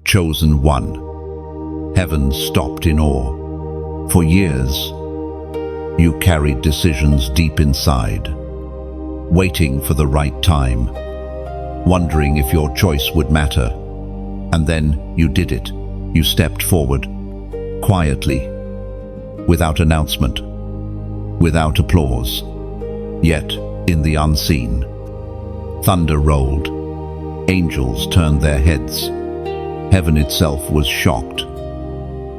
Chosen one. Heaven stopped in awe. For years, you carried decisions deep inside, waiting for the right time, wondering if your choice would matter. And then you did it. You stepped forward, quietly, without announcement, without applause. Yet, in the unseen, thunder rolled. Angels turned their heads. Heaven itself was shocked,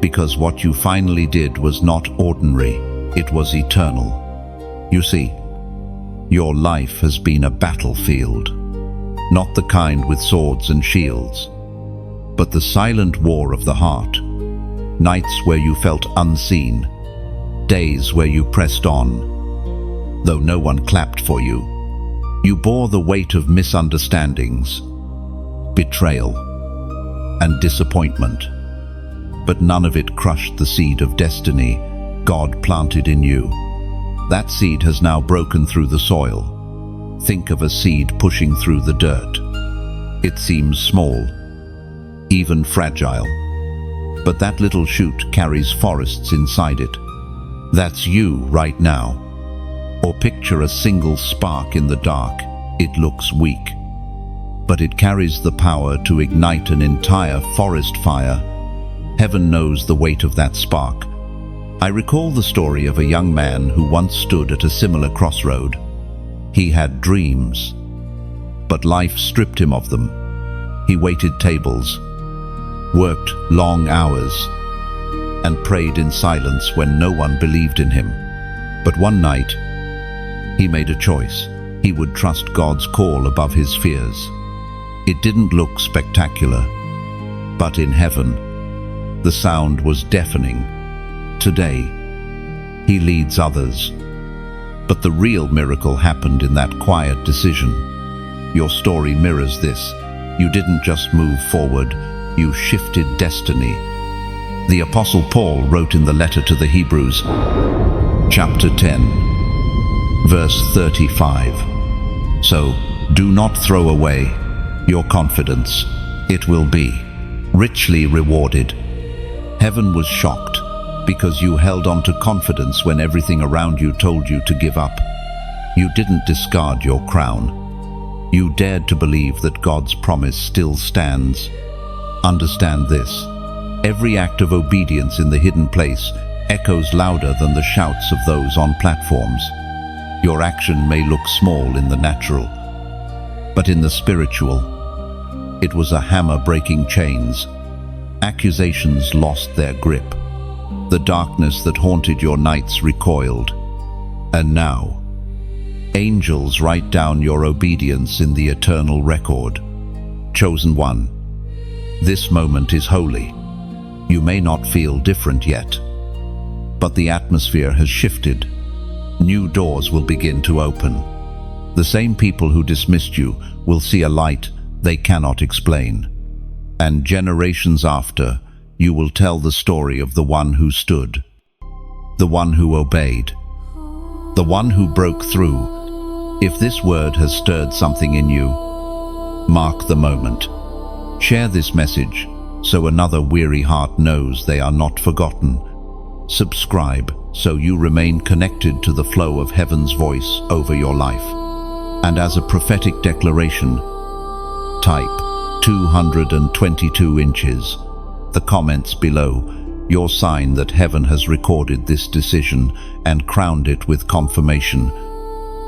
because what you finally did was not ordinary, it was eternal. You see, your life has been a battlefield, not the kind with swords and shields, but the silent war of the heart. Nights where you felt unseen, days where you pressed on, though no one clapped for you. You bore the weight of misunderstandings, betrayal, and disappointment, but none of it crushed the seed of destiny God planted in you. That seed has now broken through the soil. Think of a seed pushing through the dirt. It seems small, even fragile, but that little shoot carries forests inside it. That's you right now. Or picture a single spark in the dark. It looks weak, but it carries the power to ignite an entire forest fire. Heaven knows the weight of that spark. I recall the story of a young man who once stood at a similar crossroad. He had dreams, but life stripped him of them. He waited tables, worked long hours, and prayed in silence when no one believed in him. But one night, he made a choice. He would trust God's call above his fears. It didn't look spectacular, but in heaven, the sound was deafening. Today, he leads others. But the real miracle happened in that quiet decision. Your story mirrors this. You didn't just move forward, you shifted destiny. The Apostle Paul wrote in the letter to the Hebrews, chapter 10, verse 35. So, do not throw away your confidence. It will be richly rewarded. Heaven was shocked because you held on to confidence when everything around you told you to give up. You didn't discard your crown. You dared to believe that God's promise still stands. Understand this. Every act of obedience in the hidden place echoes louder than the shouts of those on platforms. Your action may look small in the natural, but in the spiritual, it was a hammer breaking chains. Accusations lost their grip. The darkness that haunted your nights recoiled. And now, angels write down your obedience in the eternal record. Chosen one, this moment is holy. You may not feel different yet, but the atmosphere has shifted. New doors will begin to open. The same people who dismissed you will see a light they cannot explain. And generations after, you will tell the story of the one who stood, the one who obeyed, the one who broke through. If this word has stirred something in you, mark the moment. Share this message so another weary heart knows they are not forgotten. Subscribe so you remain connected to the flow of heaven's voice over your life. And as a prophetic declaration, type 222 inches. The comments below, your sign that heaven has recorded this decision and crowned it with confirmation.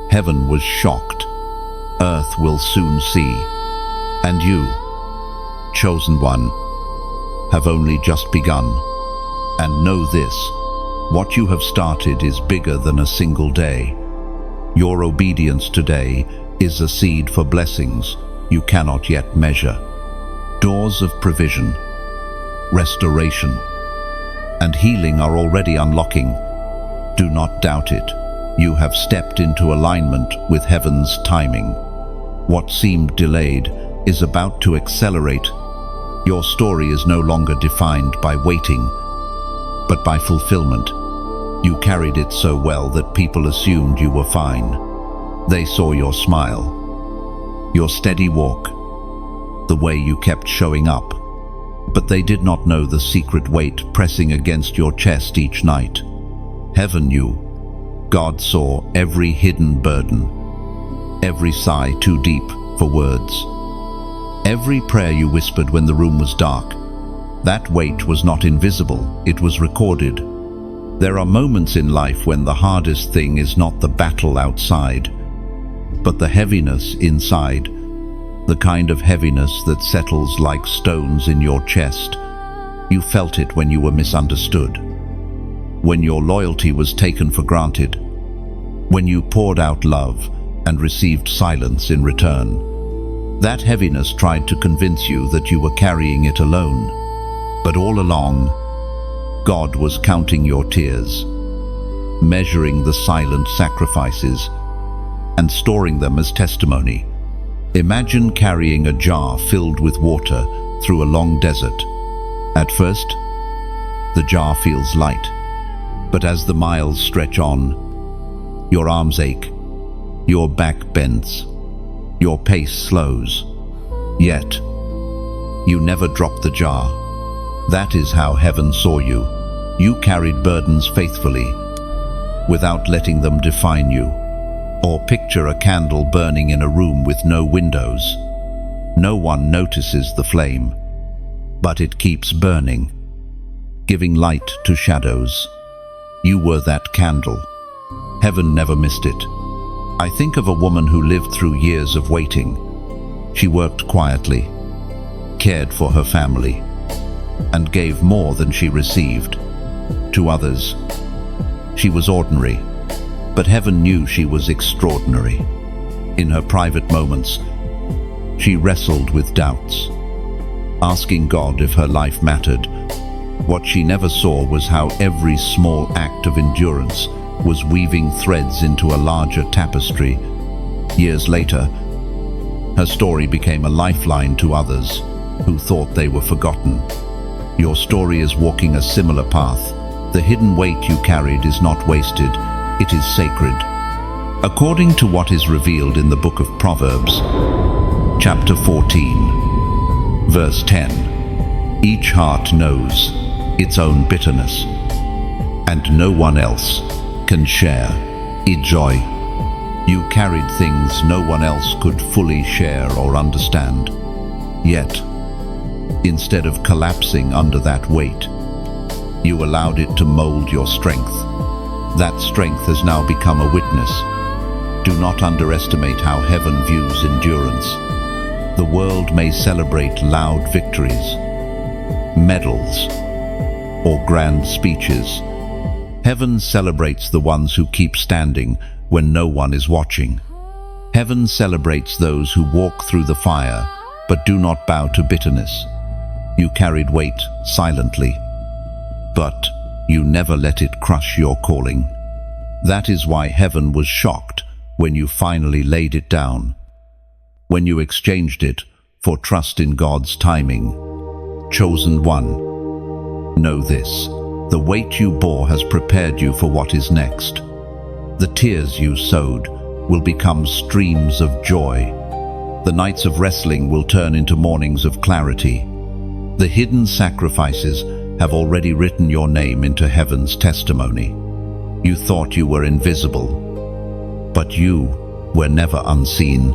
Heaven was shocked. Earth will soon see. And you, chosen one, have only just begun. And know this, what you have started is bigger than a single day. Your obedience today is a seed for blessings you cannot yet measure. Doors of provision, restoration, and healing are already unlocking. Do not doubt it. You have stepped into alignment with heaven's timing. What seemed delayed is about to accelerate. Your story is no longer defined by waiting, but by fulfillment. You carried it so well that people assumed you were fine. They saw your smile, your steady walk, the way you kept showing up. they did not know the secret weight pressing against your chest each night. Heaven knew. God saw every hidden burden, every sigh too deep for words, every prayer you whispered when the room was dark. That weight was not invisible, it was recorded. There are moments in life when the hardest thing is not the battle outside, but the heaviness inside, the kind of heaviness that settles like stones in your chest. You felt it when you were misunderstood, when your loyalty was taken for granted, when you poured out love and received silence in return. That heaviness tried to convince you that you were carrying it alone, but all along, God was counting your tears, measuring the silent sacrifices, and storing them as testimony. Imagine carrying a jar filled with water through a long desert. At first, the jar feels light, but as the miles stretch on, your arms ache, your back bends, your pace slows. Yet, you never drop the jar. That is how heaven saw you. You carried burdens faithfully, without letting them define you. Or picture a candle burning in a room with no windows. No one notices the flame, but it keeps burning, giving light to shadows. You were that candle. Heaven never missed it. I think of a woman who lived through years of waiting. She worked quietly, cared for her family, and gave more than she received. To others, she was ordinary, but heaven knew she was extraordinary. In her private moments, she wrestled with doubts, asking God if her life mattered. What she never saw was how every small act of endurance was weaving threads into a larger tapestry. Years later, her story became a lifeline to others who thought they were forgotten. Your story is walking a similar path. The hidden weight you carried is not wasted, it is sacred. According to what is revealed in the book of Proverbs, chapter 14, verse 10, each heart knows its own bitterness, and no one else can share its joy. You carried things no one else could fully share or understand. Yet, instead of collapsing under that weight, you allowed it to mold your strength. That strength has now become a witness. Do not underestimate how heaven views endurance. The world may celebrate loud victories, medals, or grand speeches. Heaven celebrates the ones who keep standing when no one is watching. Heaven celebrates those who walk through the fire but do not bow to bitterness. You carried weight silently, but you never let it crush your calling. That is why heaven was shocked when you finally laid it down, when you exchanged it for trust in God's timing. Chosen one, know this: the weight you bore has prepared you for what is next. The tears you sowed will become streams of joy. The nights of wrestling will turn into mornings of clarity. The hidden sacrifices have already written your name into heaven's testimony. You thought you were invisible, but you were never unseen.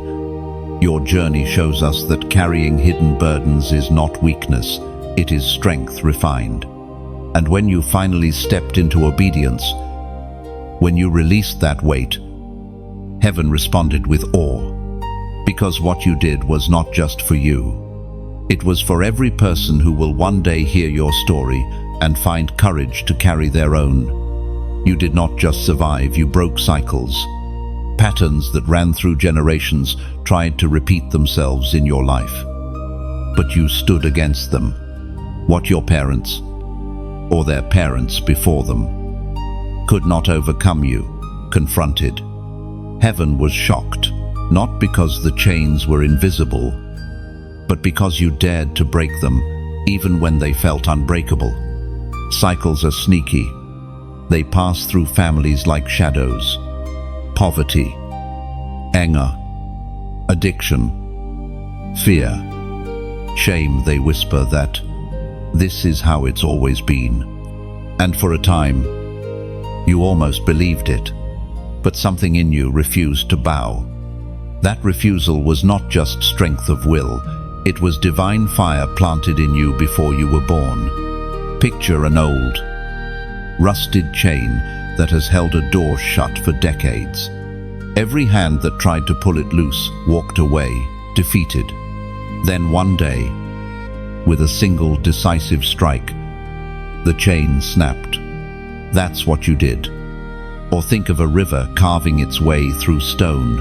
Your journey shows us that carrying hidden burdens is not weakness, it is strength refined. And when you finally stepped into obedience, when you released that weight, heaven responded with awe, because what you did was not just for you. It was for every person who will one day hear your story and find courage to carry their own. You did not just survive, you broke cycles. Patterns that ran through generations tried to repeat themselves in your life. But you stood against them. What your parents, or their parents before them, could not overcome you, confronted. Heaven was shocked, not because the chains were invisible, but because you dared to break them, even when they felt unbreakable. Cycles are sneaky. They pass through families like shadows. Poverty, anger, addiction, fear, shame. They whisper that This is how it's always been. And for a time, you almost believed it, but something in you refused to bow. That refusal was not just strength of will, it was divine fire planted in you before you were born. Picture an old, rusted chain that has held a door shut for decades. Every hand that tried to pull it loose walked away, defeated. Then one day, with a single decisive strike, the chain snapped. That's what you did. Or think of a river carving its way through stone.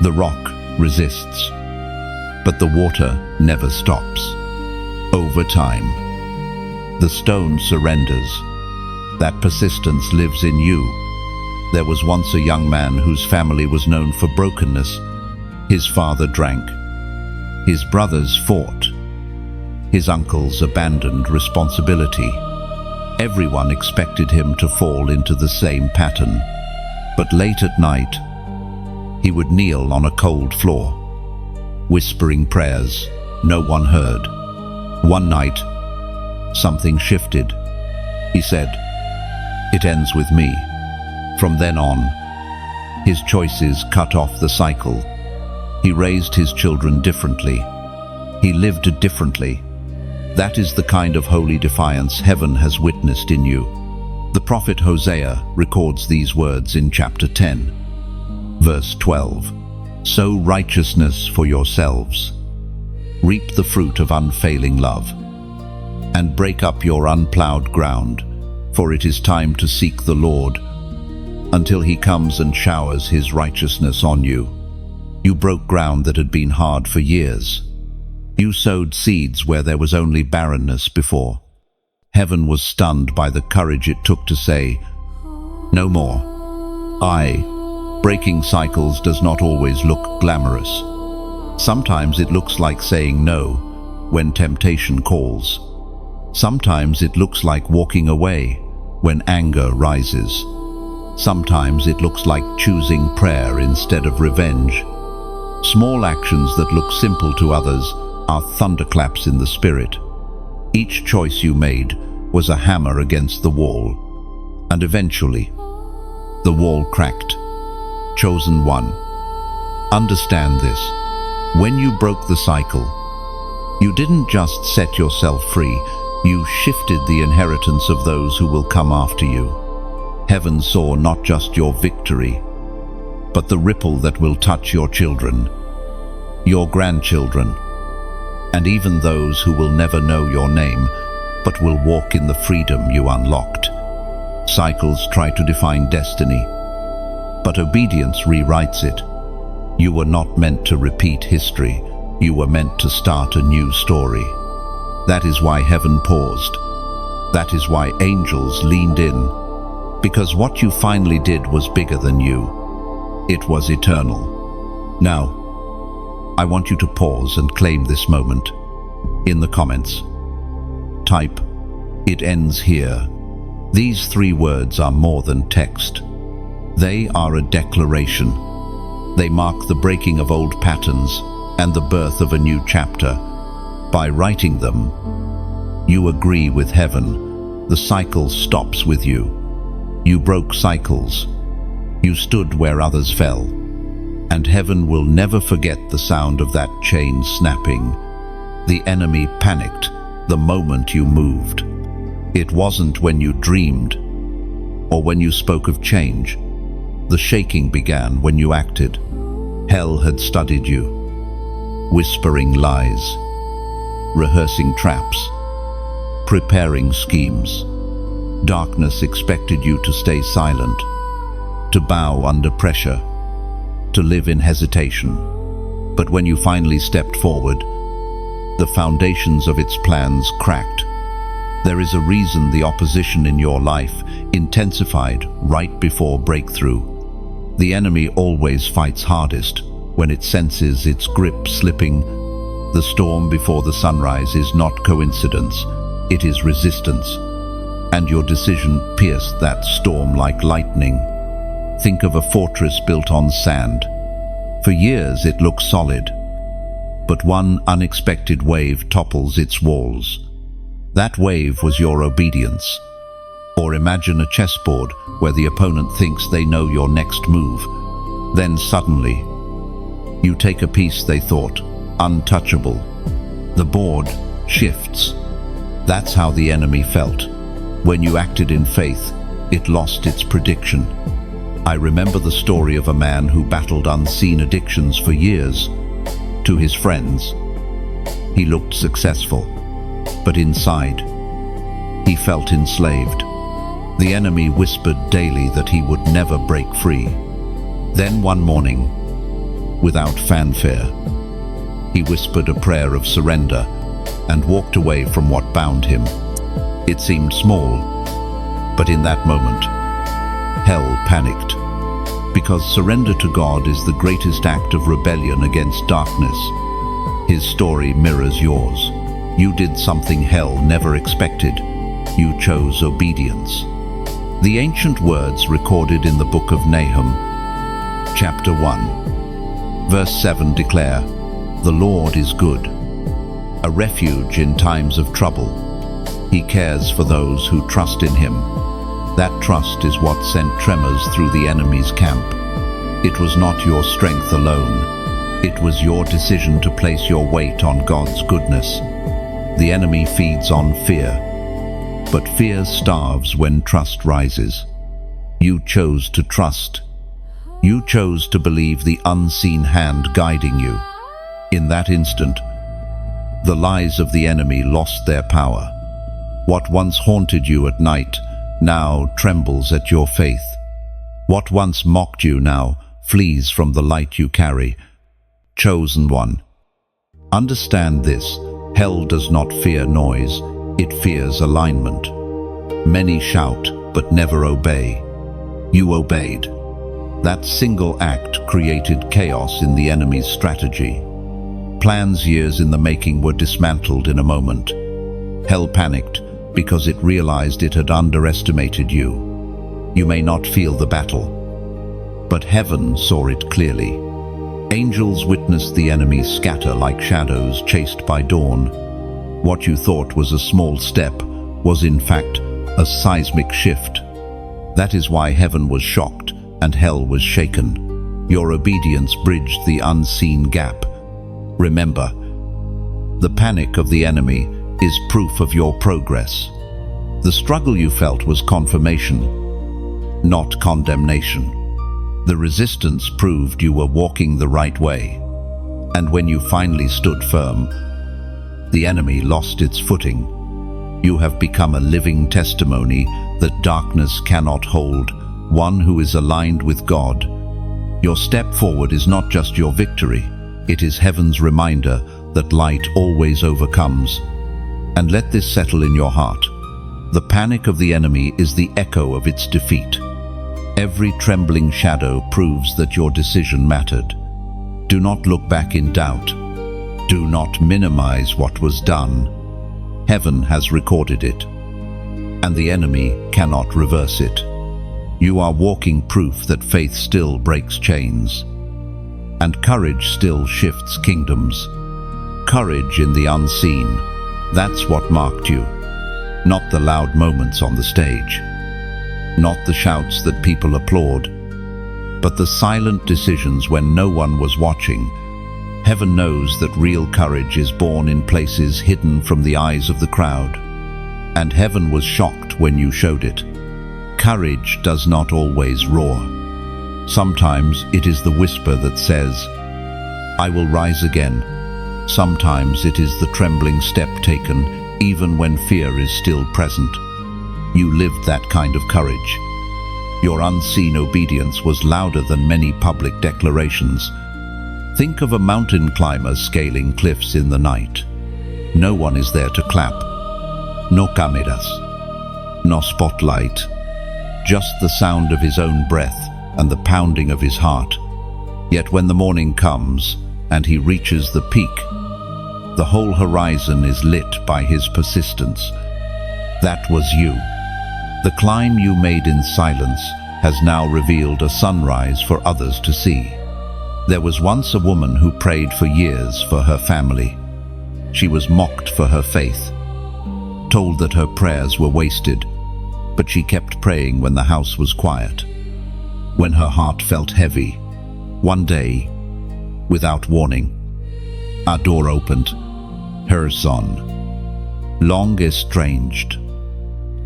The rock resists, but the water never stops. Over time, the stone surrenders. That persistence lives in you. There was once a young man whose family was known for brokenness. His father drank. His brothers fought. His uncles abandoned responsibility. Everyone expected him to fall into the same pattern. But late at night, he would kneel on a cold floor, whispering prayers no one heard. One night, something shifted. He said, "It ends with me." From then on, his choices cut off the cycle. He raised his children differently. He lived differently. That is the kind of holy defiance heaven has witnessed in you. The prophet Hosea records these words in chapter 10, verse 12. "Sow righteousness for yourselves, reap the fruit of unfailing love, and break up your unplowed ground, for it is time to seek the Lord, until he comes and showers his righteousness on you." You broke ground that had been hard for years. You sowed seeds where there was only barrenness before. Heaven was stunned by the courage it took to say, "No more." Breaking cycles does not always look glamorous. Sometimes it looks like saying no when temptation calls. Sometimes it looks like walking away when anger rises. Sometimes it looks like choosing prayer instead of revenge. Small actions that look simple to others are thunderclaps in the spirit. Each choice you made was a hammer against the wall, and eventually, the wall cracked. Chosen one, understand this. When you broke the cycle, you didn't just set yourself free, you shifted the inheritance of those who will come after you. Heaven saw not just your victory, but the ripple that will touch your children, your grandchildren, and even those who will never know your name, but will walk in the freedom you unlocked. Cycles try to define destiny, but obedience rewrites it. You were not meant to repeat history, you were meant to start a new story. That is why heaven paused. That is why angels leaned in. Because what you finally did was bigger than you. It was eternal. Now, I want you to pause and claim this moment. In the comments, type, "It ends here." These 3 words are more than text. They are a declaration. They mark the breaking of old patterns and the birth of a new chapter. By writing them, you agree with heaven. The cycle stops with you. You broke cycles. You stood where others fell. And heaven will never forget the sound of that chain snapping. The enemy panicked the moment you moved. It wasn't when you dreamed or when you spoke of change. The shaking began when you acted. Hell had studied you, whispering lies, rehearsing traps, preparing schemes. Darkness expected you to stay silent, to bow under pressure, to live in hesitation. But when you finally stepped forward, the foundations of its plans cracked. There is a reason the opposition in your life intensified right before breakthrough. The enemy always fights hardest when it senses its grip slipping. The storm before the sunrise is not coincidence, it is resistance. And your decision pierced that storm like lightning. Think of a fortress built on sand. For years it looks solid, but one unexpected wave topples its walls. That wave was your obedience. Or imagine a chessboard where the opponent thinks they know your next move. Then suddenly, you take a piece they thought untouchable. The board shifts. That's how the enemy felt. When you acted in faith, it lost its prediction. I remember the story of a man who battled unseen addictions for years. To his friends, he looked successful, but inside, he felt enslaved. The enemy whispered daily that he would never break free. Then one morning, without fanfare, he whispered a prayer of surrender and walked away from what bound him. It seemed small, but in that moment, hell panicked. Because surrender to God is the greatest act of rebellion against darkness. His story mirrors yours. You did something hell never expected. You chose obedience. The ancient words recorded in the book of Nahum, chapter 1, verse 7 declare, "The Lord is good, a refuge in times of trouble. He cares for those who trust in him." That trust is what sent tremors through the enemy's camp. It was not your strength alone. It was your decision to place your weight on God's goodness. The enemy feeds on fear, but fear starves when trust rises. You chose to trust. You chose to believe the unseen hand guiding you. In that instant, the lies of the enemy lost their power. What once haunted you at night now trembles at your faith. What once mocked you now flees from the light you carry. Chosen one. Understand this, hell does not fear noise, it fears alignment. Many shout, but never obey. You obeyed. That single act created chaos in the enemy's strategy. Plans years in the making were dismantled in a moment. Hell panicked because it realized it had underestimated you. You may not feel the battle, but heaven saw it clearly. Angels witnessed the enemy scatter like shadows chased by dawn. What you thought was a small step was in fact a seismic shift. That is why heaven was shocked and hell was shaken. Your obedience bridged the unseen gap. Remember, the panic of the enemy is proof of your progress. The struggle you felt was confirmation, not condemnation. The resistance proved you were walking the right way. And when you finally stood firm, the enemy lost its footing. You have become a living testimony that darkness cannot hold, one who is aligned with God. Your step forward is not just your victory, it is heaven's reminder that light always overcomes. And let this settle in your heart. The panic of the enemy is the echo of its defeat. Every trembling shadow proves that your decision mattered. Do not look back in doubt. Do not minimize what was done. Heaven has recorded it, and the enemy cannot reverse it. You are walking proof that faith still breaks chains, and courage still shifts kingdoms. Courage in the unseen, that's what marked you. Not the loud moments on the stage, not the shouts that people applaud, but the silent decisions when no one was watching. Heaven knows that real courage is born in places hidden from the eyes of the crowd, and heaven was shocked when you showed it. Courage does not always roar. Sometimes it is the whisper that says, "I will rise again." Sometimes it is the trembling step taken, even when fear is still present. You lived that kind of courage. Your unseen obedience was louder than many public declarations. Think of a mountain climber scaling cliffs in the night. No one is there to clap. No cameras. No spotlight. Just the sound of his own breath and the pounding of his heart. Yet when the morning comes and he reaches the peak, the whole horizon is lit by his persistence. That was you. The climb you made in silence has now revealed a sunrise for others to see. There was once a woman who prayed for years for her family. She was mocked for her faith. told that her prayers were wasted, but she kept praying when the house was quiet. When her heart felt heavy, one day, without warning, our door opened. Her son, long estranged,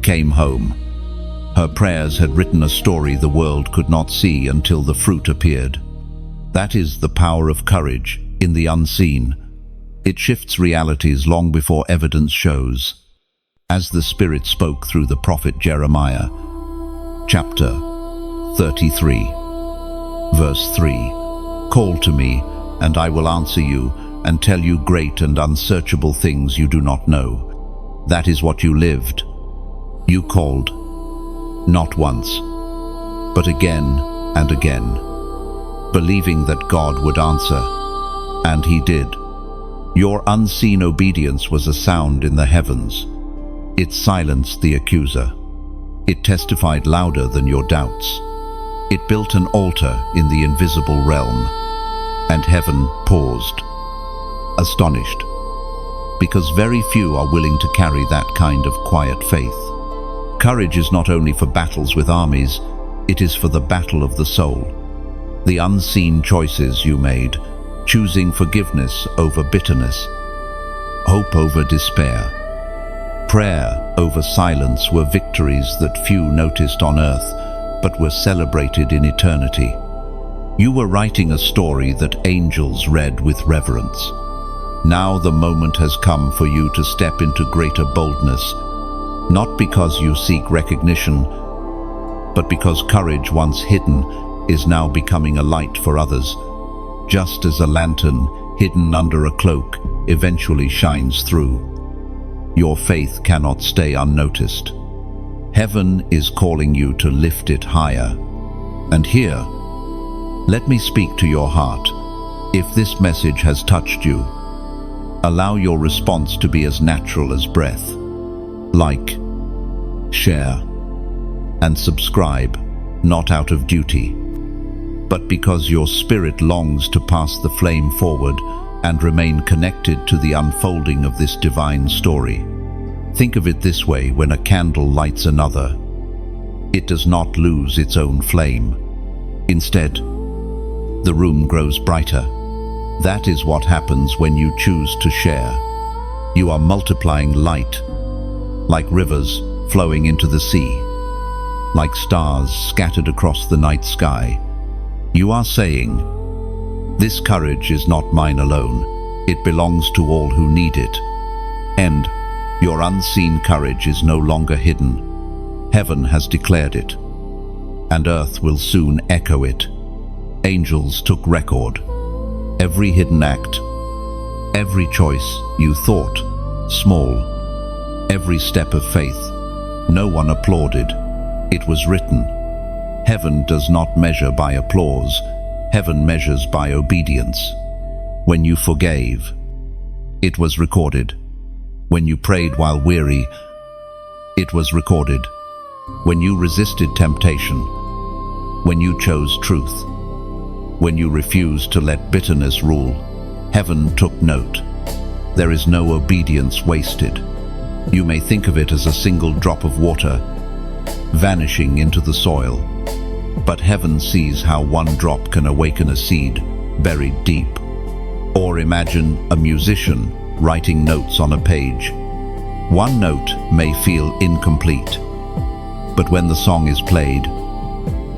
came home. Her prayers had written a story the world could not see until the fruit appeared. That is the power of courage in the unseen. It shifts realities long before evidence shows. As the Spirit spoke through the prophet Jeremiah, chapter 33, verse 3, "Call to me, and I will answer you, and tell you great and unsearchable things you do not know." That is what you lived. You called, not once, but again and again, believing that God would answer, and He did. Your unseen obedience was a sound in the heavens. It silenced the accuser. It testified louder than your doubts. It built an altar in the invisible realm, and heaven paused, astonished, because very few are willing to carry that kind of quiet faith. Courage is not only for battles with armies, it is for the battle of the soul. The unseen choices you made, choosing forgiveness over bitterness, hope over despair, prayer over silence, were victories that few noticed on earth, but were celebrated in eternity. You were writing a story that angels read with reverence. Now the moment has come for you to step into greater boldness, not because you seek recognition, but because courage once hidden is now becoming a light for others, just as a lantern hidden under a cloak eventually shines through. Your faith cannot stay unnoticed. Heaven is calling you to lift it higher. And here, let me speak to your heart. If this message has touched you, allow your response to be as natural as breath. Like, share, and subscribe, not out of duty, but because your spirit longs to pass the flame forward and remain connected to the unfolding of this divine story. Think of it this way: when a candle lights another, it does not lose its own flame. Instead, the room grows brighter. That is what happens when you choose to share. You are multiplying light, like rivers flowing into the sea, like stars scattered across the night sky. You are saying, "This courage is not mine alone. It belongs to all who need it." And your unseen courage is no longer hidden. Heaven has declared it, and earth will soon echo it. Angels took record. Every hidden act, every choice you thought small, every step of faith no one applauded. It was written. Heaven does not measure by applause. Heaven measures by obedience. When you forgave, it was recorded. When you prayed while weary, it was recorded. When you resisted temptation, when you chose truth, when you refused to let bitterness rule, heaven took note. There is no obedience wasted. You may think of it as a single drop of water vanishing into the soil, but heaven sees how one drop can awaken a seed buried deep. Or imagine a musician writing notes on a page. One note may feel incomplete, but when the song is played,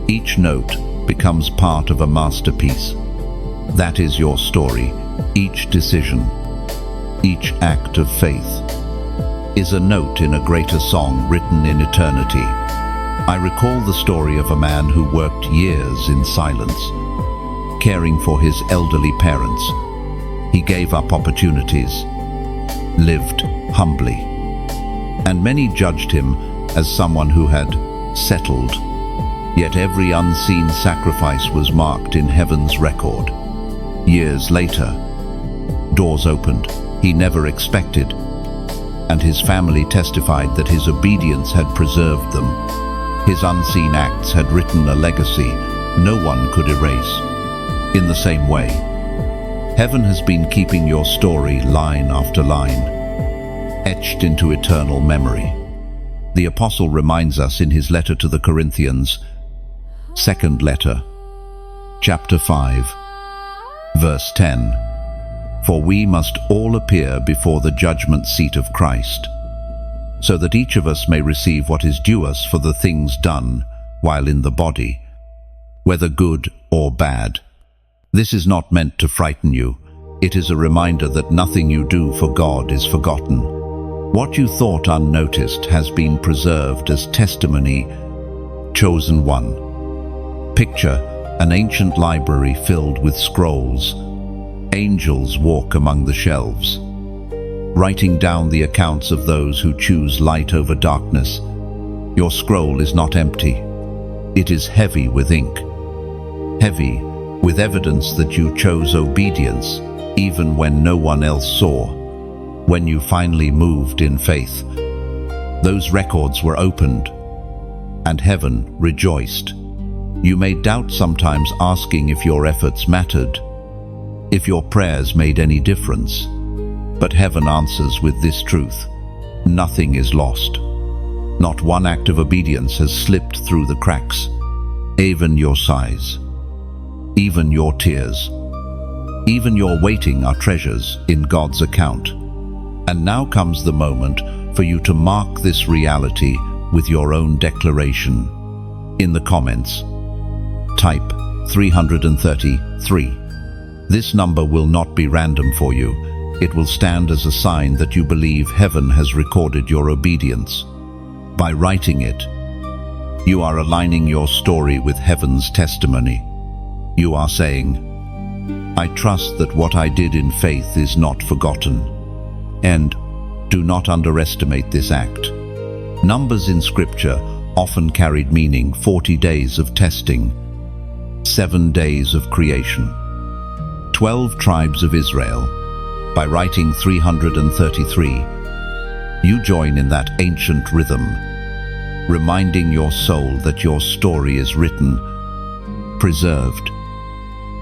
each note becomes part of a masterpiece. That is your story. Each decision, each act of faith, is a note in a greater song written in eternity. I recall the story of a man who worked years in silence, caring for his elderly parents. He gave up opportunities, lived humbly, and many judged him as someone who had settled. Yet every unseen sacrifice was marked in heaven's record. Years later, doors opened he never expected, and his family testified that his obedience had preserved them. His unseen acts had written a legacy no one could erase. In the same way, heaven has been keeping your story line after line. etched into eternal memory. The Apostle reminds us in his letter to the Corinthians, second letter, chapter 5, verse 10, "For we must all appear before the judgment seat of Christ, so that each of us may receive what is due us for the things done while in the body, whether good or bad." This is not meant to frighten you. It is a reminder that nothing you do for God is forgotten. What you thought unnoticed has been preserved as testimony. Chosen one. Picture an ancient library filled with scrolls. Angels walk among the shelves, writing down the accounts of those who choose light over darkness. Your scroll is not empty. It is heavy with ink. Heavy with evidence that you chose obedience even when no one else saw. When you finally moved in faith, those records were opened, and heaven rejoiced. You may doubt sometimes, asking if your efforts mattered, if your prayers made any difference. But heaven answers with this truth: nothing is lost. Not one act of obedience has slipped through the cracks. Even your sighs, even your tears, even your waiting are treasures in God's account. And now comes the moment for you to mark this reality with your own declaration. In the comments, type 333. This number will not be random for you. It will stand as a sign that you believe heaven has recorded your obedience. By writing it, you are aligning your story with heaven's testimony. You are saying, "I trust that what I did in faith is not forgotten." And do not underestimate this act. Numbers in Scripture often carried meaning: 40 days of testing, 7 days of creation, 12 tribes of Israel. By writing 333, you join in that ancient rhythm, reminding your soul that your story is written, preserved,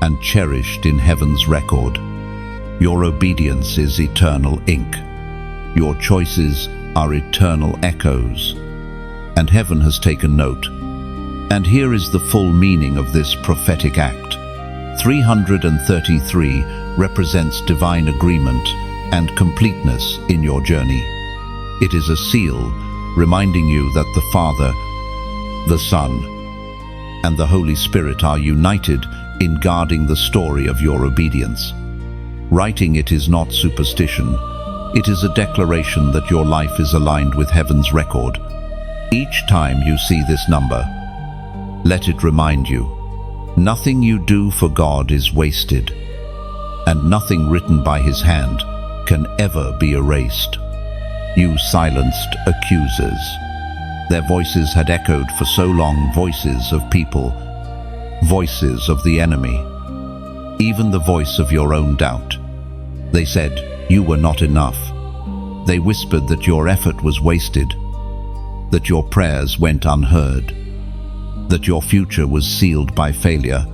and cherished in heaven's record. Your obedience is eternal ink. Your choices are eternal echoes. And heaven has taken note. And here is the full meaning of this prophetic act. 333 represents divine agreement and completeness in your journey. It is a seal reminding you that the Father, the Son, and the Holy Spirit are united in guarding the story of your obedience. Writing it is not superstition. It is a declaration that your life is aligned with heaven's record. Each time you see this number, let it remind you, nothing you do for God is wasted, and nothing written by His hand can ever be erased. You silenced accusers. Their voices had echoed for so long, voices of people, voices of the enemy, even the voice of your own doubt. They said you were not enough. They whispered that your effort was wasted, that your prayers went unheard, that your future was sealed by failure.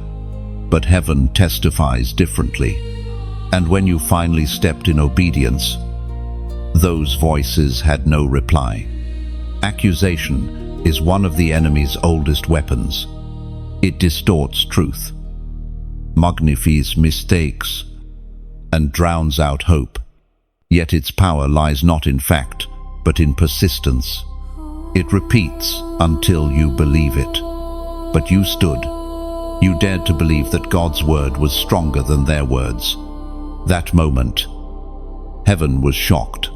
But heaven testifies differently. And when you finally stepped in obedience, those voices had no reply. Accusation is one of the enemy's oldest weapons. It distorts truth, magnifies mistakes, and drowns out hope. Yet its power lies not in fact, but in persistence. It repeats until you believe it. But you stood. You dared to believe that God's word was stronger than their words. That moment, heaven was shocked,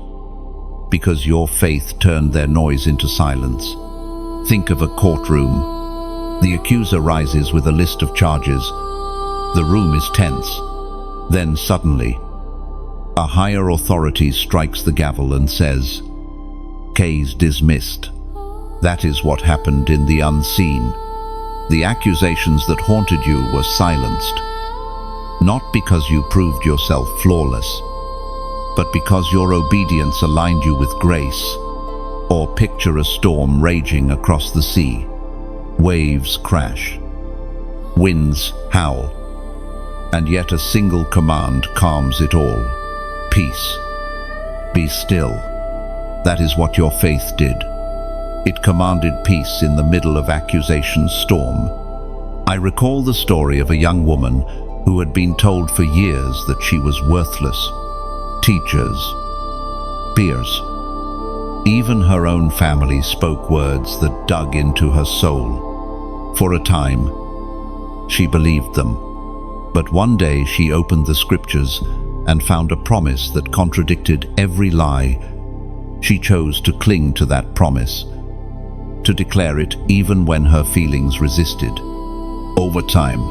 because your faith turned their noise into silence. Think of a courtroom. The accuser rises with a list of charges. The room is tense. Then suddenly, a higher authority strikes the gavel and says, "Case dismissed." That is what happened in the unseen. The accusations that haunted you were silenced, not because you proved yourself flawless, but because your obedience aligned you with grace. Or picture a storm raging across the sea. Waves crash, winds howl, and yet a single command calms it all. Peace. Be still. That is what your faith did. It commanded peace in the middle of accusation's storm. I recall the story of a young woman who had been told for years that she was worthless. Teachers, peers, even her own family spoke words that dug into her soul. For a time, she believed them. But one day she opened the scriptures and found a promise that contradicted every lie. She chose to cling to that promise, to declare it even when her feelings resisted. Over time,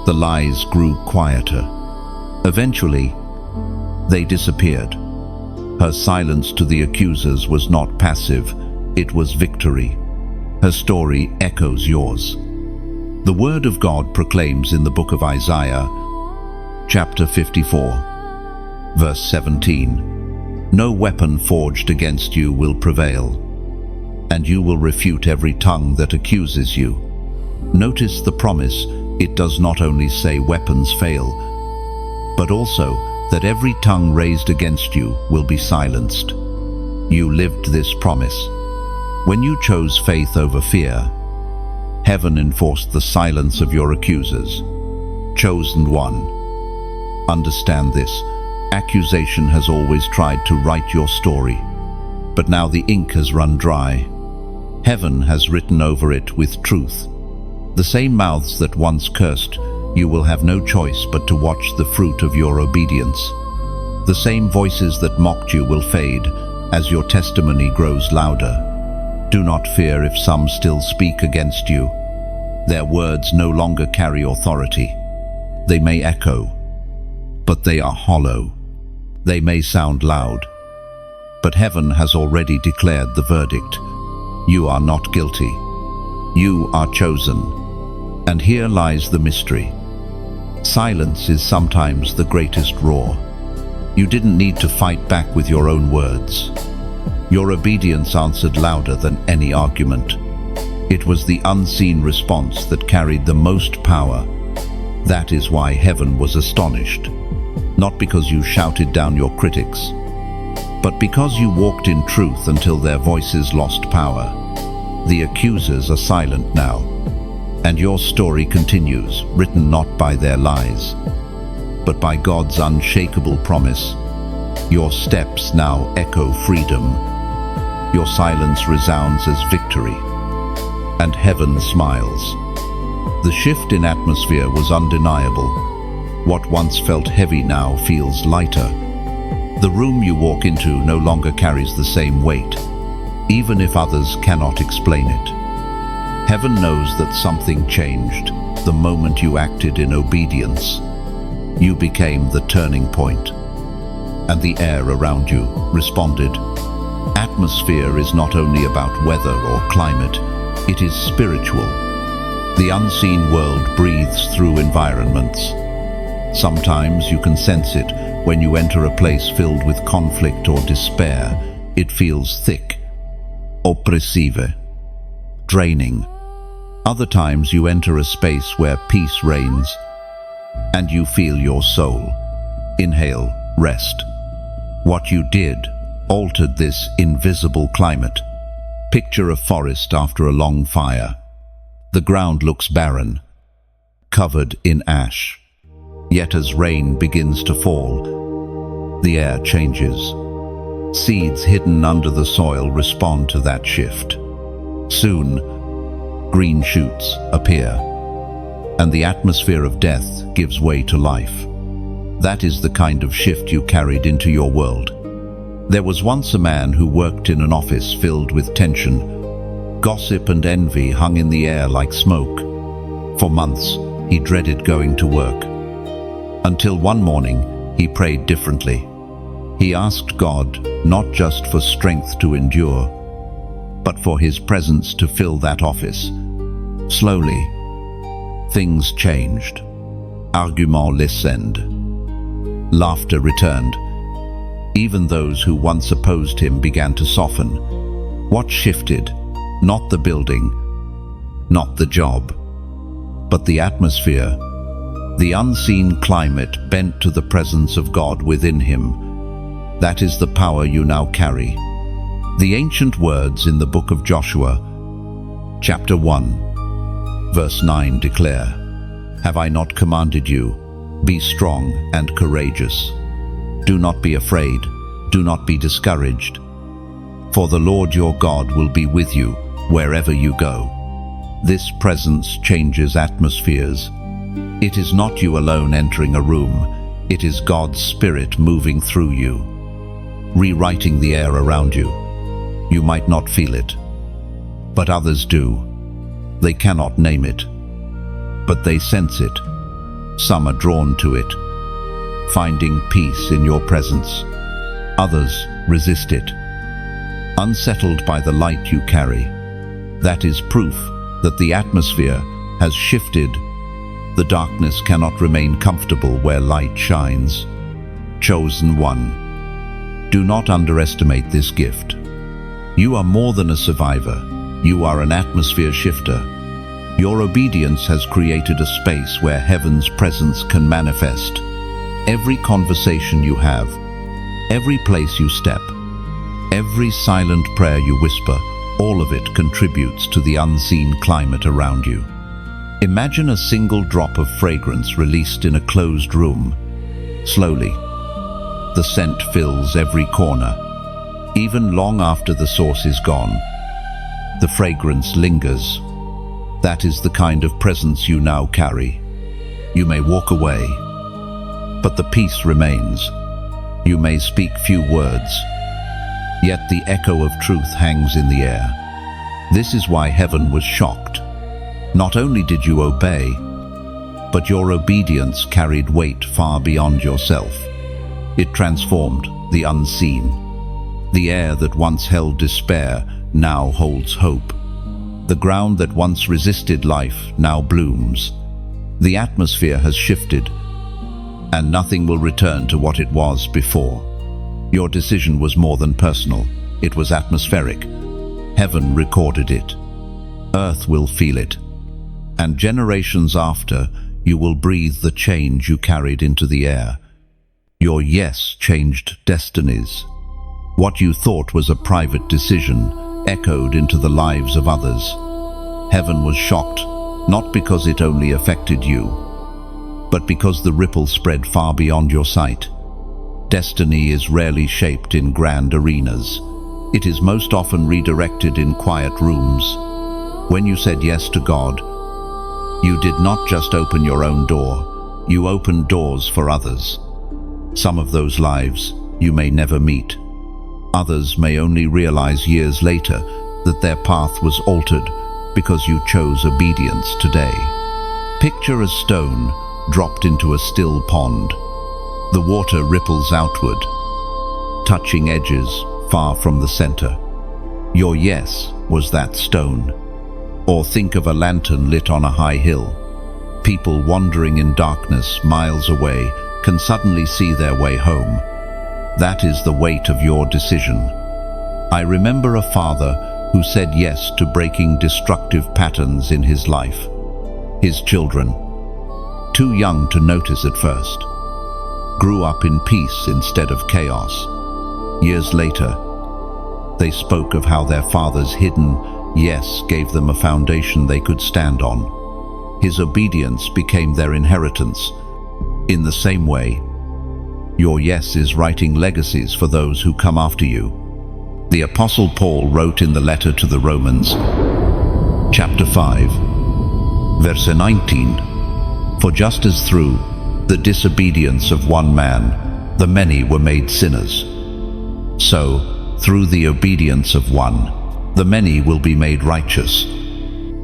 the lies grew quieter. Eventually, they disappeared. Her silence to the accusers was not passive, it was victory. Her story echoes yours. The Word of God proclaims in the book of Isaiah, chapter 54, verse 17, "No weapon forged against you will prevail, and you will refute every tongue that accuses you." Notice the promise. It does not only say weapons fail, but also that every tongue raised against you will be silenced. You lived this promise. When you chose faith over fear, heaven enforced the silence of your accusers. Chosen one. Understand this. Accusation has always tried to write your story, but now the ink has run dry. Heaven has written over it with truth. The same mouths that once cursed, you will have no choice but to watch the fruit of your obedience. The same voices that mocked you will fade as your testimony grows louder. Do not fear if some still speak against you. Their words no longer carry authority. They may echo, but they are hollow. They may sound loud, but heaven has already declared the verdict. You are not guilty. You are chosen. And here lies the mystery. Silence is sometimes the greatest roar. You didn't need to fight back with your own words. Your obedience answered louder than any argument. It was the unseen response that carried the most power. That is why heaven was astonished. Not because you shouted down your critics, but because you walked in truth until their voices lost power. The accusers are silent now, and your story continues, written not by their lies, but by God's unshakable promise. Your steps now echo freedom. Your silence resounds as victory, and heaven smiles. The shift in atmosphere was undeniable. What once felt heavy now feels lighter. The room you walk into no longer carries the same weight, even if others cannot explain it. Heaven knows that something changed the moment you acted in obedience. You became the turning point, and the air around you responded. Atmosphere is not only about weather or climate, it is spiritual. The unseen world breathes through environments. Sometimes you can sense it when you enter a place filled with conflict or despair. It feels thick, oppressive, draining. Other times you enter a space where peace reigns, and you feel your soul. Inhale, rest. What you did altered this invisible climate. Picture a forest after a long fire. The ground looks barren, covered in ash. Yet as rain begins to fall, the air changes. Seeds hidden under the soil respond to that shift. Soon, green shoots appear, and the atmosphere of death gives way to life. That is the kind of shift you carried into your world. There was once a man who worked in an office filled with tension. Gossip and envy hung in the air like smoke. For months, he dreaded going to work. Until one morning, he prayed differently. He asked God not just for strength to endure, but for His presence to fill that office. Slowly, things changed. Arguments lessened. Laughter returned. Even those who once opposed him began to soften. What shifted? Not the building, not the job, but the atmosphere. The unseen climate bent to the presence of God within him. That is the power you now carry. The ancient words in the book of Joshua, chapter 1, verse 9 declare, "Have I not commanded you? Be strong and courageous. Do not be afraid, do not be discouraged. For the Lord your God will be with you wherever you go." This presence changes atmospheres. It is not you alone entering a room, it is God's Spirit moving through you, rewriting the air around you. You might not feel it, but others do. They cannot name it, but they sense it. Some are drawn to it, finding peace in your presence. Others resist it, unsettled by the light you carry. That is proof that the atmosphere has shifted. The darkness cannot remain comfortable where light shines. Chosen one, do not underestimate this gift. You are more than a survivor. You are an atmosphere shifter. Your obedience has created a space where heaven's presence can manifest. Every conversation you have, every place you step, every silent prayer you whisper, all of it contributes to the unseen climate around you. Imagine a single drop of fragrance released in a closed room. Slowly, the scent fills every corner. Even long after the source is gone, the fragrance lingers. That is the kind of presence you now carry. You may walk away, but the peace remains. You may speak few words, yet the echo of truth hangs in the air. This is why heaven was shocked. Not only did you obey, but your obedience carried weight far beyond yourself. It transformed the unseen. The air that once held despair now holds hope. The ground that once resisted life now blooms. The atmosphere has shifted, and nothing will return to what it was before. Your decision was more than personal. It was atmospheric. Heaven recorded it. Earth will feel it. And generations after, you will breathe the change you carried into the air. Your yes changed destinies. What you thought was a private decision echoed into the lives of others. Heaven was shocked, not because it only affected you, but because the ripple spread far beyond your sight. Destiny is rarely shaped in grand arenas. It is most often redirected in quiet rooms. When you said yes to God, you did not just open your own door, you opened doors for others. Some of those lives you may never meet. Others may only realize years later that their path was altered because you chose obedience today. Picture a stone dropped into a still pond. The water ripples outward, touching edges far from the center. Your yes was that stone. Or think of a lantern lit on a high hill. People wandering in darkness miles away can suddenly see their way home. That is the weight of your decision. I remember a father who said yes to breaking destructive patterns in his life. His children, too young to notice at first, grew up in peace instead of chaos. Years later, they spoke of how their father's hidden yes gave them a foundation they could stand on. His obedience became their inheritance. In the same way, your yes is writing legacies for those who come after you. The Apostle Paul wrote in the letter to the Romans, chapter 5, verse 19, "For just as through the disobedience of one man, the many were made sinners, so through the obedience of one, the many will be made righteous."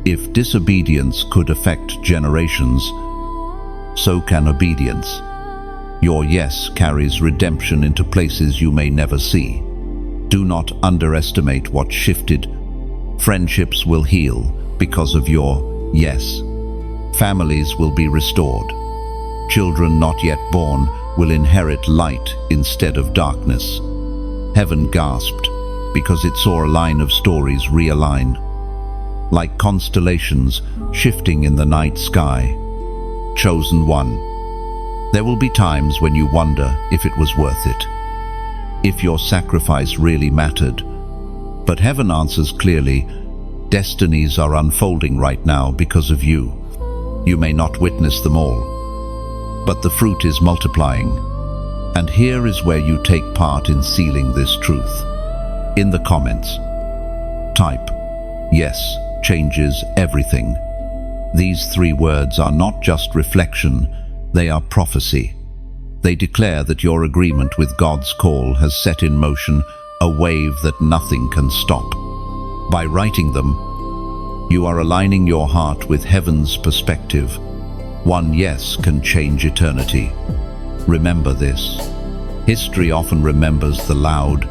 If disobedience could affect generations, so can obedience. Your yes carries redemption into places you may never see. Do not underestimate what shifted. Friendships will heal because of your yes. Families will be restored. Children not yet born will inherit light instead of darkness. Heaven gasped because it saw a line of stories realign, like constellations shifting in the night sky. Chosen one. There will be times when you wonder if it was worth it, if your sacrifice really mattered, But heaven answers clearly, destinies are unfolding right now because of you. You may not witness them all, but the fruit is multiplying. And here is where you take part in sealing this truth. In the comments, type, "Yes, changes everything." These 3 words are not just reflection, they are prophecy. They declare that your agreement with God's call has set in motion a wave that nothing can stop. By writing them, you are aligning your heart with heaven's perspective. One yes can change eternity. Remember this. History often remembers the loud,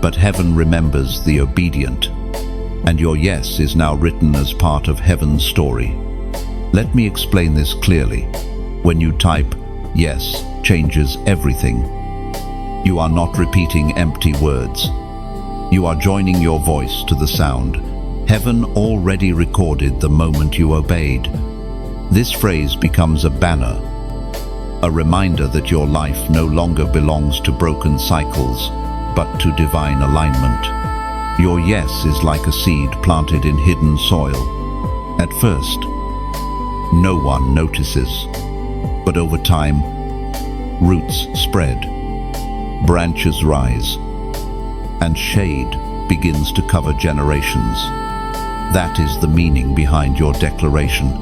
but heaven remembers the obedient. And your yes is now written as part of heaven's story. Let me explain this clearly. When you type, "Yes, changes everything," you are not repeating empty words. You are joining your voice to the sound. Heaven already recorded the moment you obeyed. This phrase becomes a banner, a reminder that your life no longer belongs to broken cycles, but to divine alignment. Your yes is like a seed planted in hidden soil. At first, no one notices, but over time, roots spread, branches rise, and shade begins to cover generations. That is the meaning behind your declaration.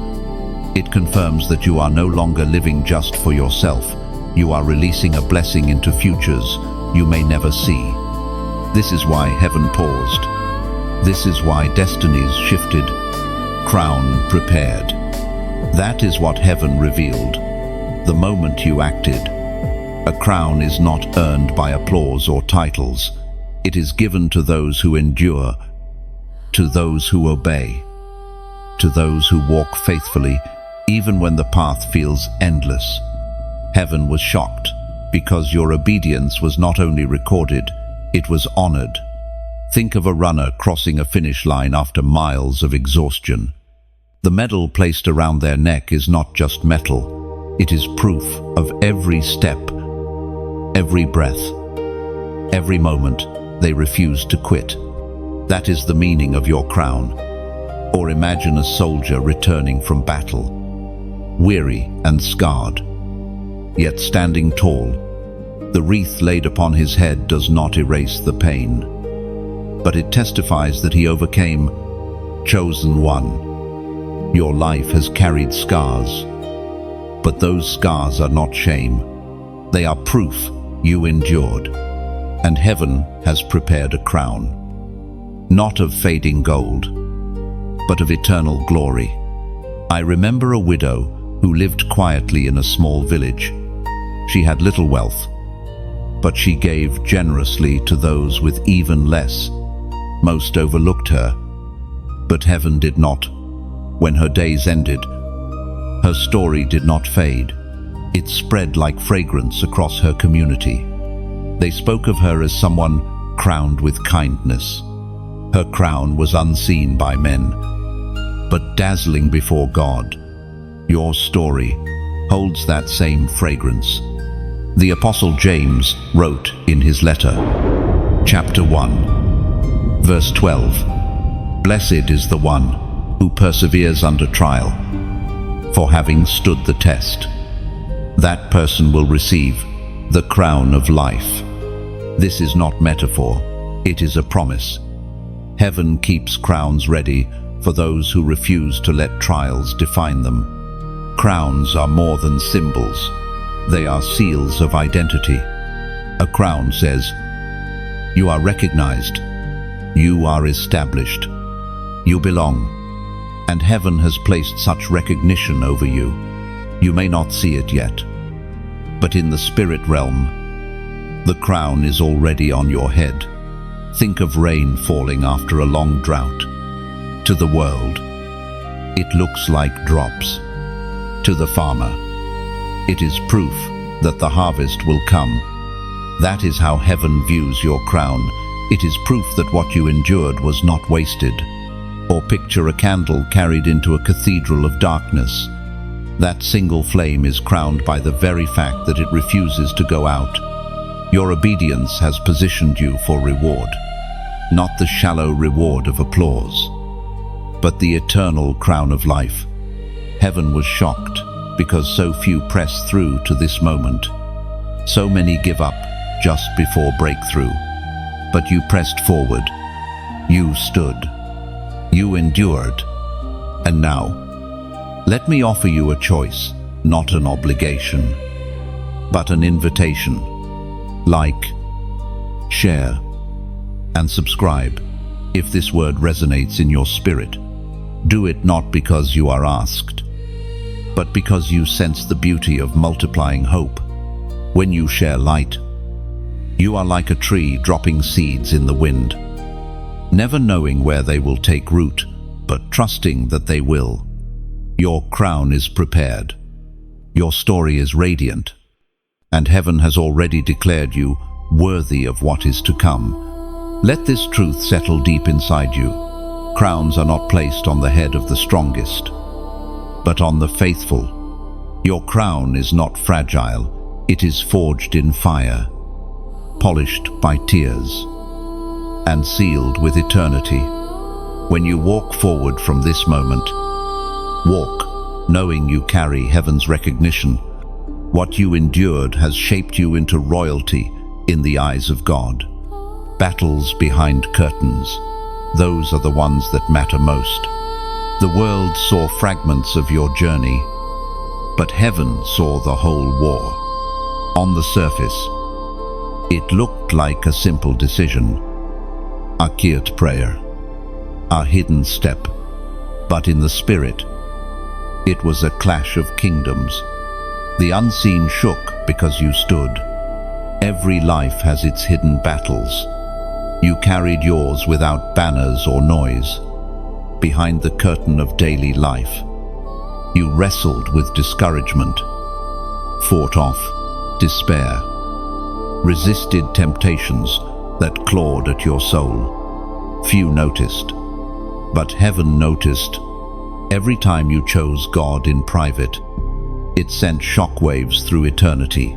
It confirms that you are no longer living just for yourself. You are releasing a blessing into futures you may never see. This is why heaven paused. This is why destinies shifted, crown prepared. That is what heaven revealed. The moment you acted, a crown is not earned by applause or titles. It is given to those who endure, to those who obey, to those who walk faithfully, even when the path feels endless. Heaven was shocked because your obedience was not only recorded, it was honored. Think of a runner crossing a finish line after miles of exhaustion. The medal placed around their neck is not just metal, it is proof of every step, every breath, every moment they refused to quit. That is the meaning of your crown. Or imagine a soldier returning from battle, weary and scarred, yet standing tall. The wreath laid upon his head does not erase the pain, but it testifies that he overcame. Chosen one, your life has carried scars, but those scars are not shame. They are proof you endured, and heaven has prepared a crown, not of fading gold, but of eternal glory. I remember a widow who lived quietly in a small village. She had little wealth, but she gave generously to those with even less. Most overlooked her, but heaven did not. When her days ended, her story did not fade. It spread like fragrance across her community. They spoke of her as someone crowned with kindness. Her crown was unseen by men, but dazzling before God. Your story holds that same fragrance. The Apostle James wrote in his letter, chapter 1, verse 12, "Blessed is the one who perseveres under trial, for having stood the test, that person will receive the crown of life." This is not metaphor, it is a promise. Heaven keeps crowns ready for those who refuse to let trials define them. Crowns are more than symbols. They are seals of identity. A crown says, you are recognized, you are established, you belong, and heaven has placed such recognition over you. You may not see it yet, but in the spirit realm, the crown is already on your head. Think of rain falling after a long drought. To the world, it looks like drops. To the farmer, it is proof that the harvest will come. That is how heaven views your crown. It is proof that what you endured was not wasted. Or picture a candle carried into a cathedral of darkness. That single flame is crowned by the very fact that it refuses to go out. Your obedience has positioned you for reward. not the shallow reward of applause, but the eternal crown of life. Heaven was shocked because so few press through to this moment. So many give up just before breakthrough. But you pressed forward. You stood. You endured. And now, let me offer you a choice, not an obligation, but an invitation. Like, share, and subscribe if this word resonates in your spirit. Do it not because you are asked, but because you sense the beauty of multiplying hope. When you share light, you are like a tree dropping seeds in the wind, never knowing where they will take root, but trusting that they will. Your crown is prepared. Your story is radiant, and heaven has already declared you worthy of what is to come. Let this truth settle deep inside you. Crowns are not placed on the head of the strongest, but on the faithful. Your crown is not fragile. It is forged in fire, polished by tears, and sealed with eternity. When you walk forward from this moment, walk knowing you carry heaven's recognition. What you endured has shaped you into royalty in the eyes of God. Battles behind curtains, those are the ones that matter most. The world saw fragments of your journey, but heaven saw the whole war. On the surface, it looked like a simple decision, a quiet prayer, a hidden step, but in the spirit, it was a clash of kingdoms. The unseen shook because you stood. Every life has its hidden battles. You carried yours without banners or noise. Behind the curtain of daily life, you wrestled with discouragement, fought off despair, resisted temptations that clawed at your soul. Few noticed, but heaven noticed. Every time you chose God in private, it sent shockwaves through eternity.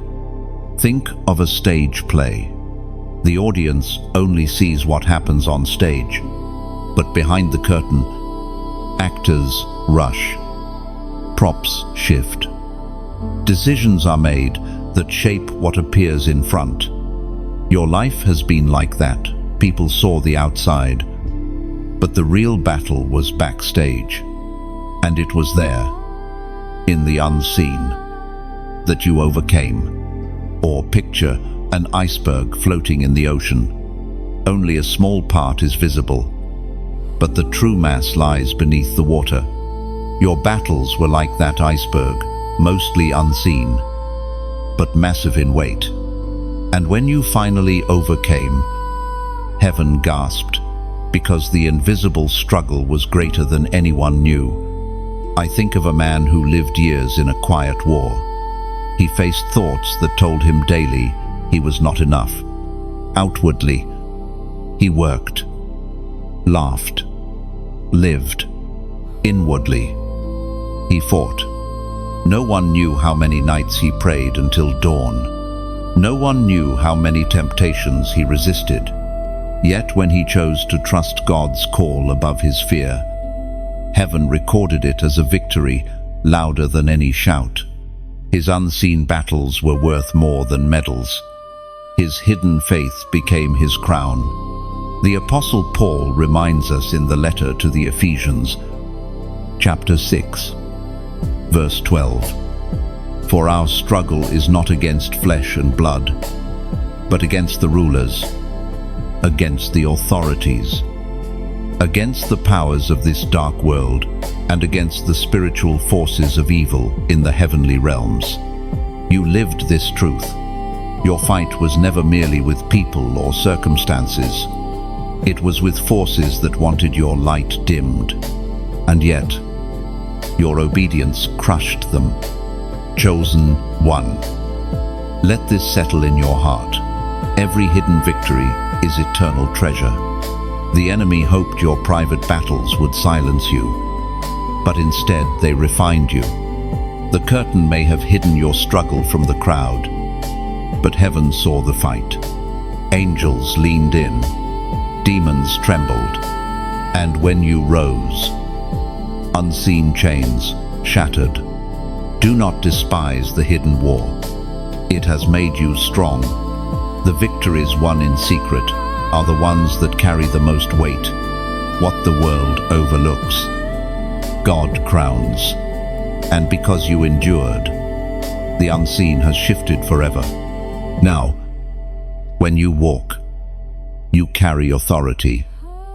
Think of a stage play. The audience only sees what happens on stage, but behind the curtain, actors rush, props shift. Decisions are made that shape what appears in front. Your life has been like that. People saw the outside, but the real battle was backstage. And it was there, in the unseen, that you overcame. Or picture an iceberg floating in the ocean. Only a small part is visible, but the true mass lies beneath the water. Your battles were like that iceberg, mostly unseen, but massive in weight. And when you finally overcame, heaven gasped, because the invisible struggle was greater than anyone knew. I think of a man who lived years in a quiet war. He faced thoughts that told him daily he was not enough. Outwardly, he worked, laughed, lived. Inwardly, he fought. No one knew how many nights he prayed until dawn. No one knew how many temptations he resisted. Yet when he chose to trust God's call above his fear, heaven recorded it as a victory louder than any shout. His unseen battles were worth more than medals. His hidden faith became his crown. The Apostle Paul reminds us in the letter to the Ephesians, chapter 6, verse 12. For our struggle is not against flesh and blood, but against the rulers, against the authorities, against the powers of this dark world, and against the spiritual forces of evil in the heavenly realms. You lived this truth. Your fight was never merely with people or circumstances. It was with forces that wanted your light dimmed. And yet, your obedience crushed them. Chosen one. Let this settle in your heart. Every hidden victory is eternal treasure. The enemy hoped your private battles would silence you, but instead they refined you. The curtain may have hidden your struggle from the crowd, but heaven saw the fight. Angels leaned in, Demons trembled, and when you rose, unseen chains shattered. Do not despise the hidden war. It has made you strong. The victories won in secret are the ones that carry the most weight. What the world overlooks, God crowns. And because you endured, the unseen has shifted forever. Now, when you walk, you carry authority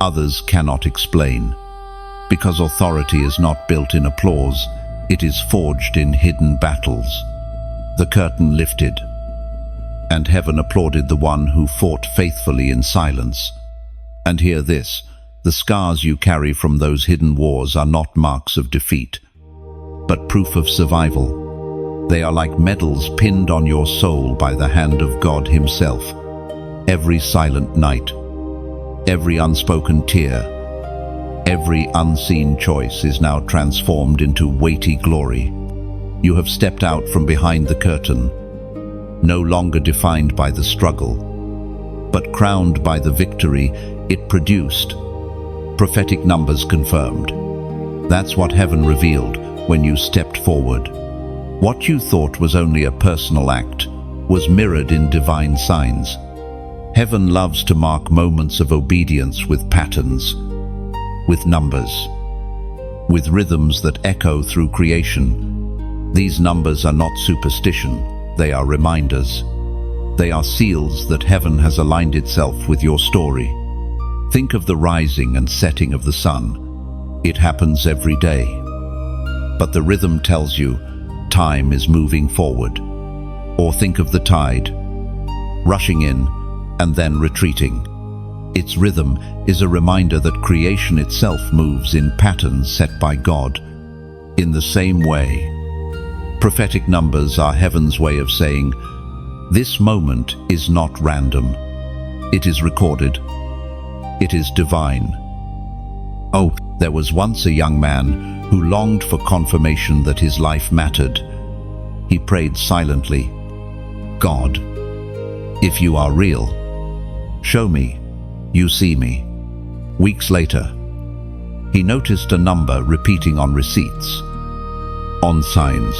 others cannot explain. Because authority is not built in applause, it is forged in hidden battles. The curtain lifted, and heaven applauded the one who fought faithfully in silence. And hear this, the scars you carry from those hidden wars are not marks of defeat, but proof of survival. They are like medals pinned on your soul by the hand of God Himself. Every silent night, every unspoken tear, every unseen choice is now transformed into weighty glory. You have stepped out from behind the curtain, no longer defined by the struggle, but crowned by the victory it produced. Prophetic numbers confirmed. That's what heaven revealed when you stepped forward. What you thought was only a personal act was mirrored in divine signs. Heaven loves to mark moments of obedience with patterns, with numbers, with rhythms that echo through creation. These numbers are not superstition, they are reminders. They are seals that heaven has aligned itself with your story. Think of the rising and setting of the sun. It happens every day. But the rhythm tells you time is moving forward. Or think of the tide, rushing in and then retreating. Its rhythm is a reminder that creation itself moves in patterns set by God. In the same way, prophetic numbers are heaven's way of saying, this moment is not random. It is recorded. It is divine. Oh, there was once a young man who longed for confirmation that his life mattered. He prayed silently, God, if you are real, show me you see me. Weeks later, he noticed a number repeating on receipts, on signs,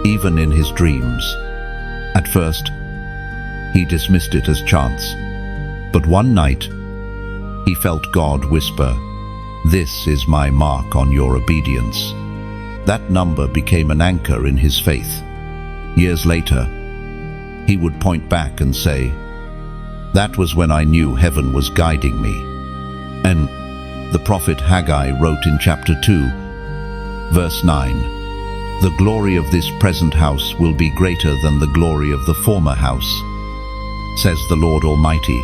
even in his dreams. At first, he dismissed it as chance, but one night, he felt God whisper, this is my mark on your obedience. That number became an anchor in his faith. Years later, he would point back and say, that was when I knew heaven was guiding me. And the prophet Haggai wrote in chapter 2, verse 9, the glory of this present house will be greater than the glory of the former house, says the Lord Almighty,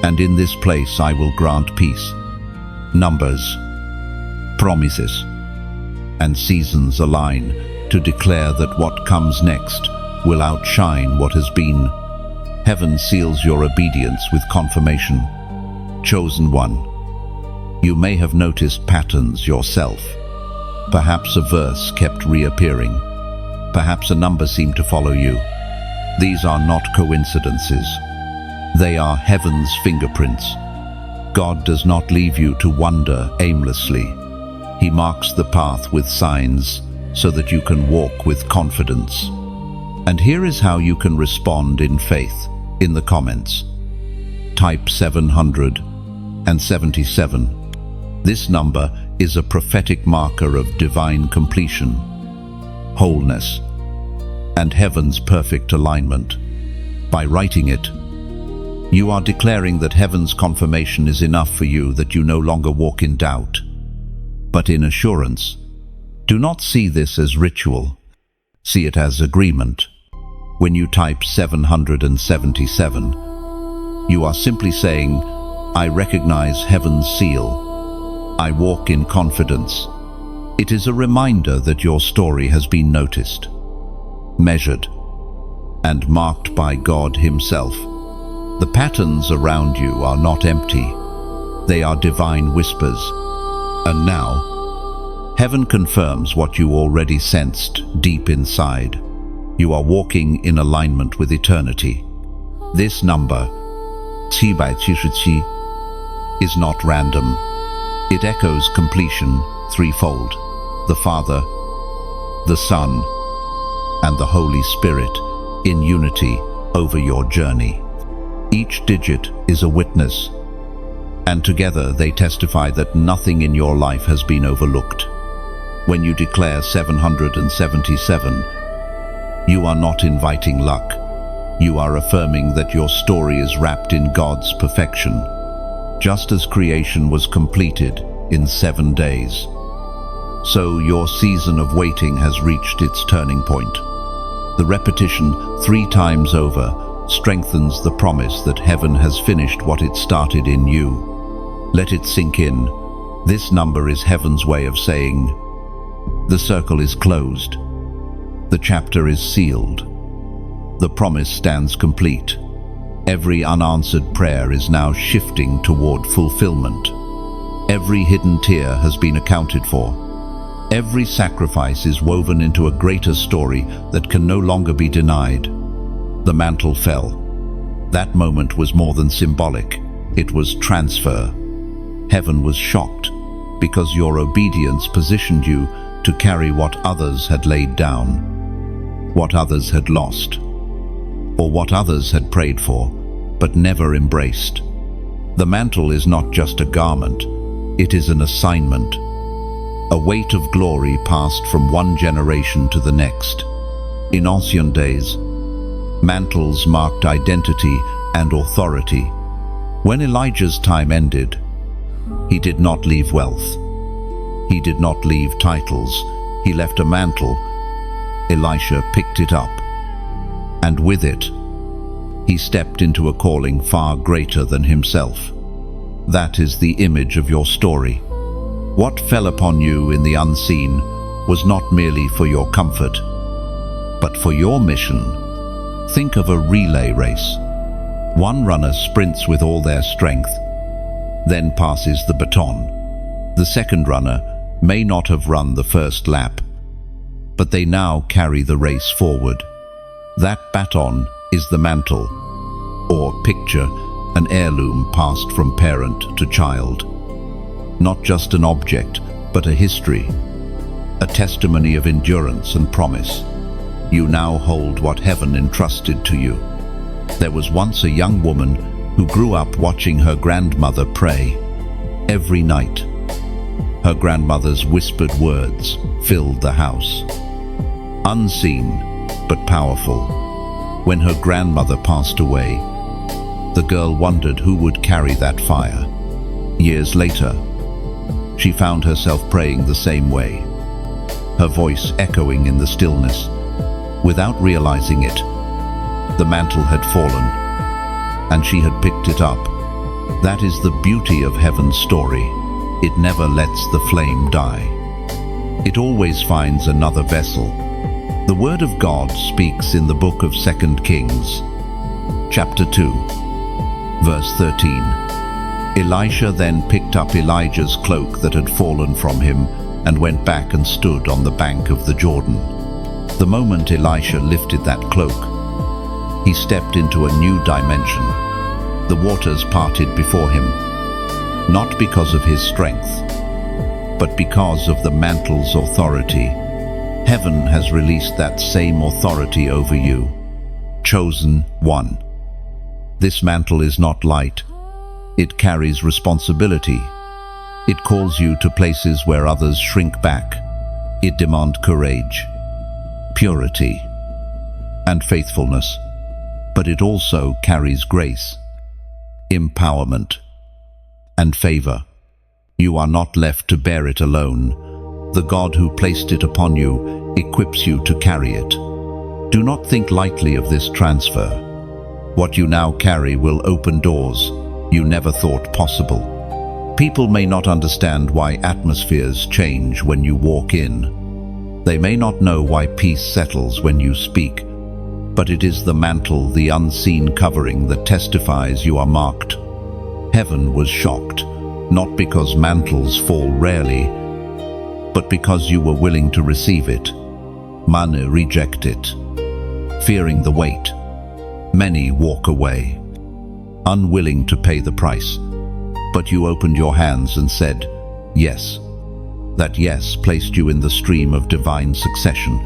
and in this place I will grant peace. Numbers, promises, and seasons align to declare that what comes next will outshine what has been. Heaven seals your obedience with confirmation. Chosen one, you may have noticed patterns yourself. Perhaps a verse kept reappearing. Perhaps a number seemed to follow you. These are not coincidences. They are heaven's fingerprints. God does not leave you to wander aimlessly. He marks the path with signs so that you can walk with confidence. And here is how you can respond in faith. In the comments, type 777. This number is a prophetic marker of divine completion, wholeness, and heaven's perfect alignment. By writing it, you are declaring that heaven's confirmation is enough for you, that you no longer walk in doubt, but in assurance. Do not see this as ritual. See it as agreement. When you type 777, you are simply saying, I recognize heaven's seal. I walk in confidence. It is a reminder that your story has been noticed, measured, and marked by God Himself. The patterns around you are not empty. They are divine whispers. And now, heaven confirms what you already sensed deep inside. You are walking in alignment with eternity. This number, 777, is not random. It echoes completion threefold: the Father, the Son, and the Holy Spirit in unity over your journey. Each digit is a witness, and together they testify that nothing in your life has been overlooked. When you declare 777, you are not inviting luck. You are affirming that your story is wrapped in God's perfection, just as creation was completed in 7 days. So your season of waiting has reached its turning point. The repetition 3 times over strengthens the promise that heaven has finished what it started in you. Let it sink in. This number is heaven's way of saying, the circle is closed. The chapter is sealed. The promise stands complete. Every unanswered prayer is now shifting toward fulfillment. Every hidden tear has been accounted for. Every sacrifice is woven into a greater story that can no longer be denied. The mantle fell. That moment was more than symbolic. It was transfer. Heaven was shocked because your obedience positioned you to carry what others had laid down, what others had lost, or what others had prayed for, but never embraced. The mantle is not just a garment, it is an assignment, a weight of glory passed from one generation to the next. In ancient days, mantles marked identity and authority. When Elijah's time ended, he did not leave wealth. He did not leave titles. He left a mantle. Elisha picked it up, and with it, he stepped into a calling far greater than himself. That is the image of your story. What fell upon you in the unseen was not merely for your comfort, but for your mission. Think of a relay race. One runner sprints with all their strength, then passes the baton. The second runner may not have run the first lap, but they now carry the race forward. That baton is the mantle, or picture, an heirloom passed from parent to child. Not just an object, but a history, a testimony of endurance and promise. You now hold what heaven entrusted to you. There was once a young woman who grew up watching her grandmother pray every night. Her grandmother's whispered words filled the house. Unseen, but powerful. When her grandmother passed away, the girl wondered who would carry that fire. Years later, she found herself praying the same way, her voice echoing in the stillness. Without realizing it, the mantle had fallen, and she had picked it up. That is the beauty of heaven's story. It never lets the flame die. It always finds another vessel. The Word of God speaks in the book of 2 Kings, chapter 2, verse 13. Elisha then picked up Elijah's cloak that had fallen from him and went back and stood on the bank of the Jordan. The moment Elisha lifted that cloak, he stepped into a new dimension. The waters parted before him, not because of his strength, but because of the mantle's authority. Heaven has released that same authority over you. Chosen one. This mantle is not light. It carries responsibility. It calls you to places where others shrink back. It demands courage, purity, and faithfulness. But it also carries grace, empowerment, and favor. You are not left to bear it alone. The God who placed it upon you equips you to carry it. Do not think lightly of this transfer. What you now carry will open doors you never thought possible. People may not understand why atmospheres change when you walk in. They may not know why peace settles when you speak, but it is the mantle, the unseen covering that testifies you are marked. Heaven was shocked, not because mantles fall rarely, but because you were willing to receive it. Many reject it, fearing the weight. Many walk away, unwilling to pay the price. But you opened your hands and said, yes. That yes placed you in the stream of divine succession,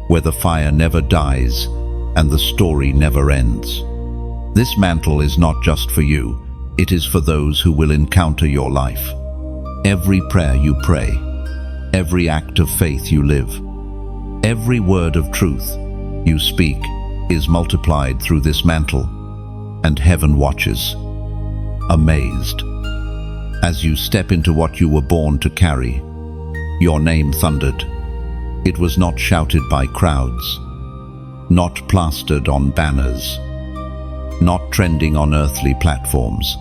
where the fire never dies and the story never ends. This mantle is not just for you, it is for those who will encounter your life. Every prayer you pray, every act of faith you live, every word of truth you speak is multiplied through this mantle, and heaven watches, amazed. As you step into what you were born to carry, your name thundered. It was not shouted by crowds, not plastered on banners, not trending on earthly platforms.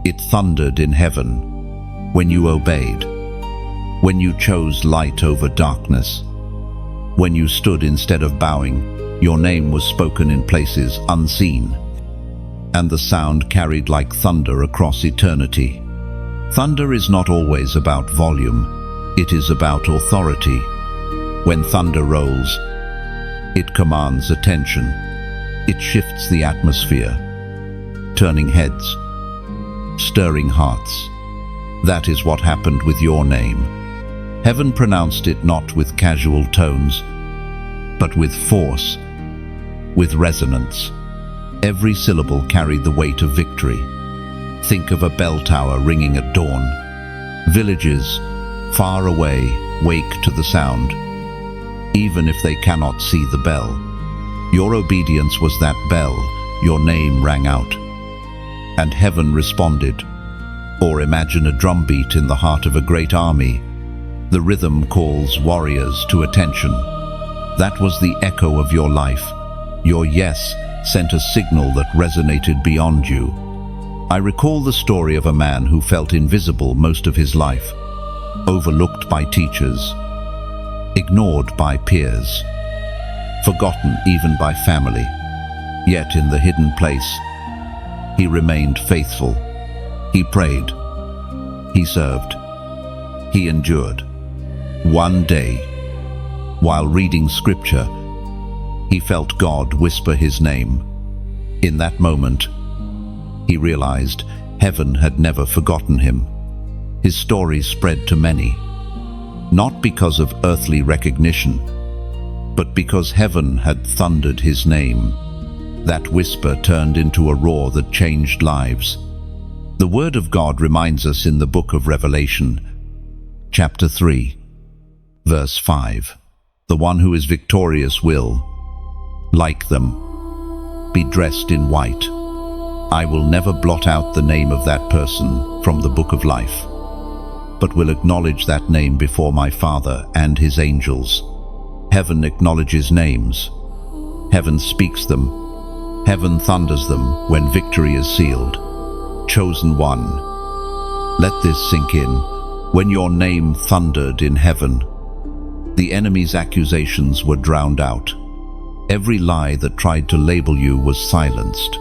It thundered in heaven when you obeyed, when you chose light over darkness, when you stood instead of bowing. Your name was spoken in places unseen, and the sound carried like thunder across eternity. Thunder is not always about volume, it is about authority. When thunder rolls, it commands attention. It shifts the atmosphere, turning heads, stirring hearts. That is what happened with your name. Heaven pronounced it not with casual tones, but with force, with resonance. Every syllable carried the weight of victory. Think of a bell tower ringing at dawn. Villages far away wake to the sound, even if they cannot see the bell. Your obedience was that bell. Your name rang out, and heaven responded. Or imagine a drumbeat in the heart of a great army. The rhythm calls warriors to attention. That was the echo of your life. Your yes sent a signal that resonated beyond you. I recall the story of a man who felt invisible most of his life, overlooked by teachers, ignored by peers, forgotten even by family. Yet in the hidden place, he remained faithful. He prayed. He served. He endured. One day, while reading scripture, he felt God whisper his name. In that moment, he realized heaven had never forgotten him. His story spread to many, not because of earthly recognition, but because heaven had thundered his name. That whisper turned into a roar that changed lives. The Word of God reminds us in the book of Revelation, chapter 3, verse 5, "The one who is victorious will, like them, be dressed in white. I will never blot out the name of that person from the book of life, but will acknowledge that name before my Father and his angels." Heaven acknowledges names. Heaven speaks them. Heaven thunders them when victory is sealed. Chosen one. Let this sink in. When your name thundered in heaven, the enemy's accusations were drowned out. Every lie that tried to label you was silenced.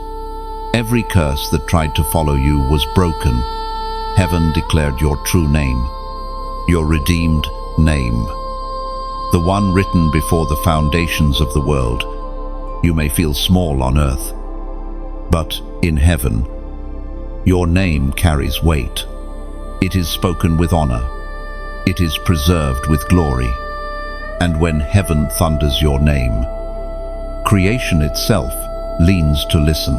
Every curse that tried to follow you was broken. Heaven declared your true name, your redeemed name, the one written before the foundations of the world. You may feel small on earth, but in heaven, your name carries weight. It is spoken with honor. It is preserved with glory. And when heaven thunders your name, creation itself leans to listen.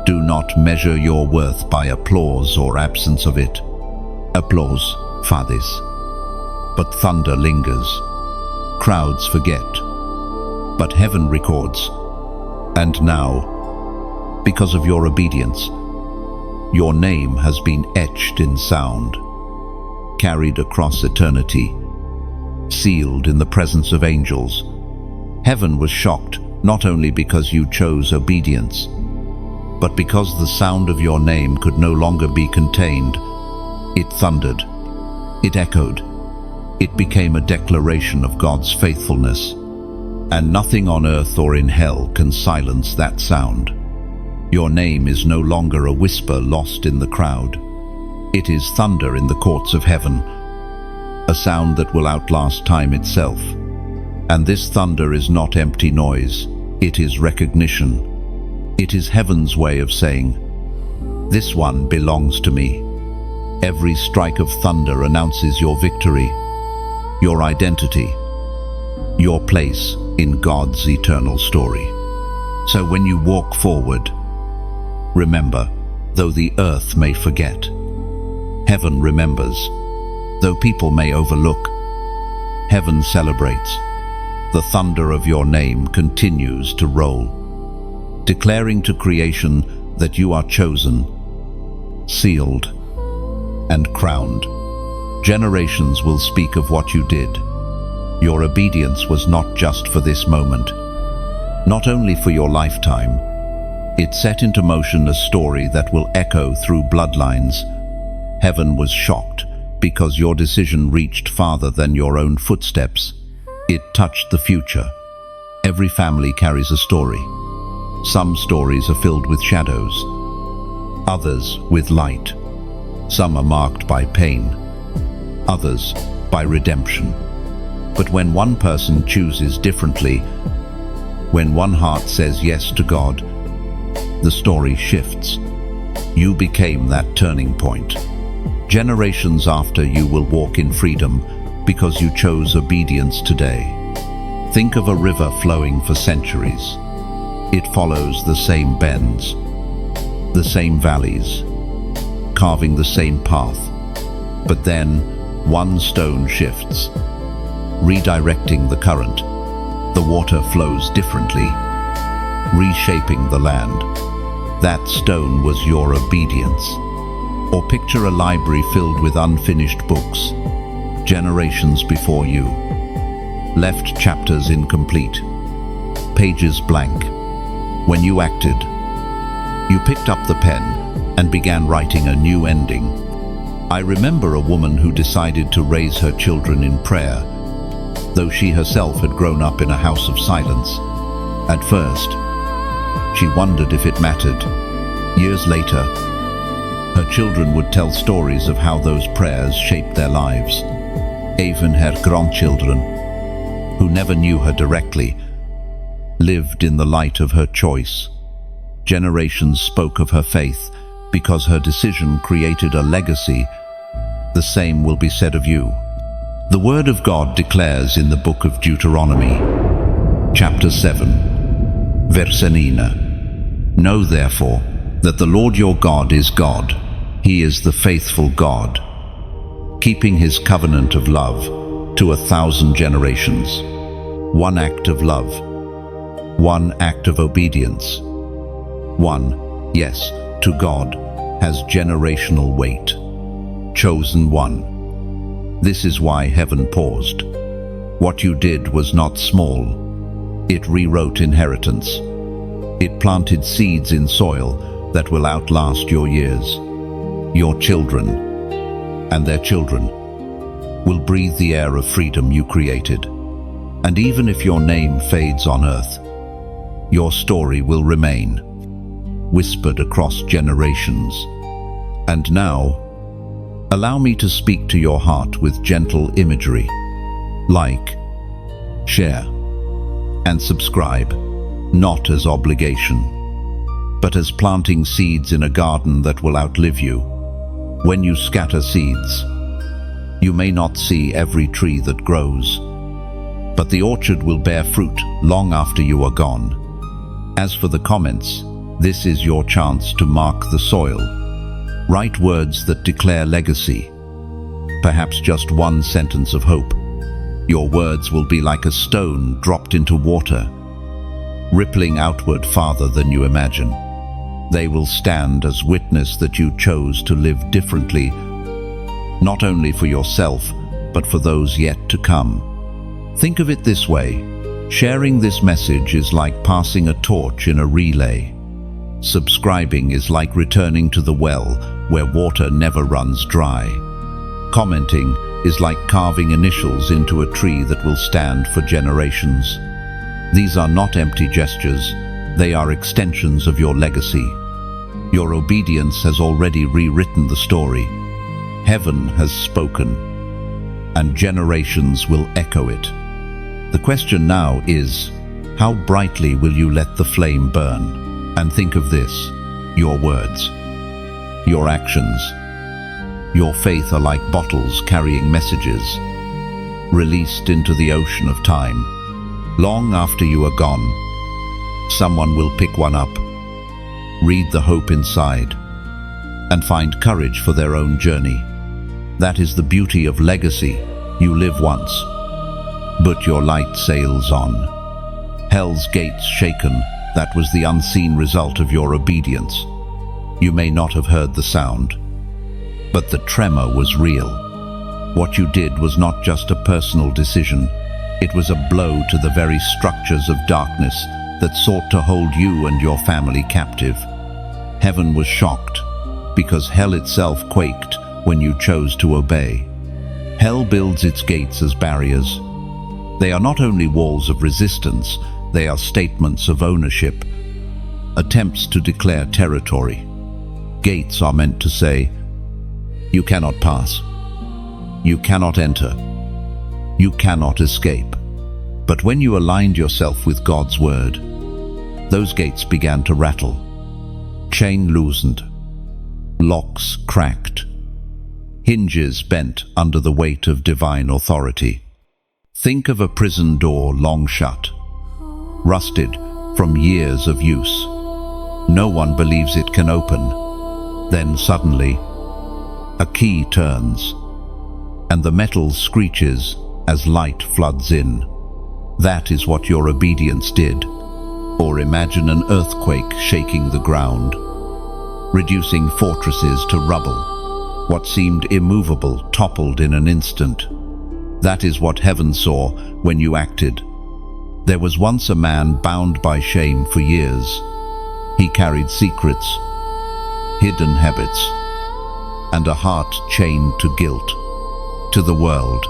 Do not measure your worth by applause or absence of it. Applause fades, but thunder lingers. Crowds forget, but heaven records. And now, because of your obedience, your name has been etched in sound, carried across eternity, sealed in the presence of angels. Heaven was shocked not only because you chose obedience, but because the sound of your name could no longer be contained. It thundered, it echoed, it became a declaration of God's faithfulness, and nothing on earth or in hell can silence that sound. Your name is no longer a whisper lost in the crowd. It is thunder in the courts of heaven, a sound that will outlast time itself. And this thunder is not empty noise, it is recognition. It is heaven's way of saying, This one belongs to me. Every strike of thunder announces your victory, your identity, your place in God's eternal story. So when you walk forward, remember, though the earth may forget, heaven remembers. Though people may overlook, heaven celebrates. The thunder of your name continues to roll, declaring to creation that you are chosen, sealed, and crowned. Generations will speak of what you did. Your obedience was not just for this moment, not only for your lifetime. It set into motion a story that will echo through bloodlines. Heaven was shocked because your decision reached farther than your own footsteps. It touched the future. Every family carries a story. Some stories are filled with shadows, others with light. Some are marked by pain, others by redemption. But when one person chooses differently, when one heart says yes to God, the story shifts. You became that turning point. Generations after you will walk in freedom because you chose obedience today. Think of a river flowing for centuries. It follows the same bends, the same valleys, carving the same path. But then one stone shifts, redirecting the current. The water flows differently, reshaping the land. That stone was your obedience. Or picture a library filled with unfinished books, generations before you, left chapters incomplete, pages blank. When you acted, you picked up the pen and began writing a new ending. I remember a woman who decided to raise her children in prayer, though she herself had grown up in a house of silence. At first, she wondered if it mattered. Years later, her children would tell stories of how those prayers shaped their lives. Even her grandchildren, who never knew her directly, lived in the light of her choice. Generations spoke of her faith because her decision created a legacy. The same will be said of you. The Word of God declares in the book of Deuteronomy, chapter 7, verse 9, Know therefore that the Lord your God is God. He is the faithful God, keeping his covenant of love to 1,000 generations. One act of love, one act of obedience, one yes to God has generational weight. Chosen one. This is why heaven paused. What you did was not small. It rewrote inheritance. It planted seeds in soil that will outlast your years. Your children and their children will breathe the air of freedom you created. And even if your name fades on earth, your story will remain, whispered across generations. And now, allow me to speak to your heart with gentle imagery. Like, share, and subscribe, not as obligation, but as planting seeds in a garden that will outlive you. When you scatter seeds, you may not see every tree that grows, but the orchard will bear fruit long after you are gone. As for the comments, this is your chance to mark the soil. Write words that declare legacy, perhaps just one sentence of hope. Your words will be like a stone dropped into water, rippling outward farther than you imagine. They will stand as witness that you chose to live differently, not only for yourself, but for those yet to come. Think of it this way. Sharing this message is like passing a torch in a relay. Subscribing is like returning to the well where water never runs dry. Commenting is like carving initials into a tree that will stand for generations. These are not empty gestures, they are extensions of your legacy. Your obedience has already rewritten the story. Heaven has spoken, and generations will echo it. The question now is, how brightly will you let the flame burn? And think of this, your words. your actions, your faith are like bottles carrying messages, released into the ocean of time. Long after you are gone, someone will pick one up, read the hope inside, and find courage for their own journey. That is the beauty of legacy. You live once, but your light sails on. Hell's gates shaken, that was the unseen result of your obedience. You may not have heard the sound, but the tremor was real. What you did was not just a personal decision, it was a blow to the very structures of darkness that sought to hold you and your family captive. Heaven was shocked, because hell itself quaked when you chose to obey. Hell builds its gates as barriers. They are not only walls of resistance, they are statements of ownership, attempts to declare territory. Gates are meant to say, you cannot pass, you cannot enter, you cannot escape. But when you aligned yourself with God's word, those gates began to rattle. Chain loosened, locks cracked, hinges bent under the weight of divine authority. Think of a prison door long shut, rusted from years of use. No one believes it can open. Then suddenly, a key turns, and the metal screeches as light floods in. That is what your obedience did. Or imagine an earthquake shaking the ground, reducing fortresses to rubble. What seemed immovable toppled in an instant. That is what heaven saw when you acted. There was once a man bound by shame for years. He carried secrets, hidden habits, and a heart chained to guilt. To the world,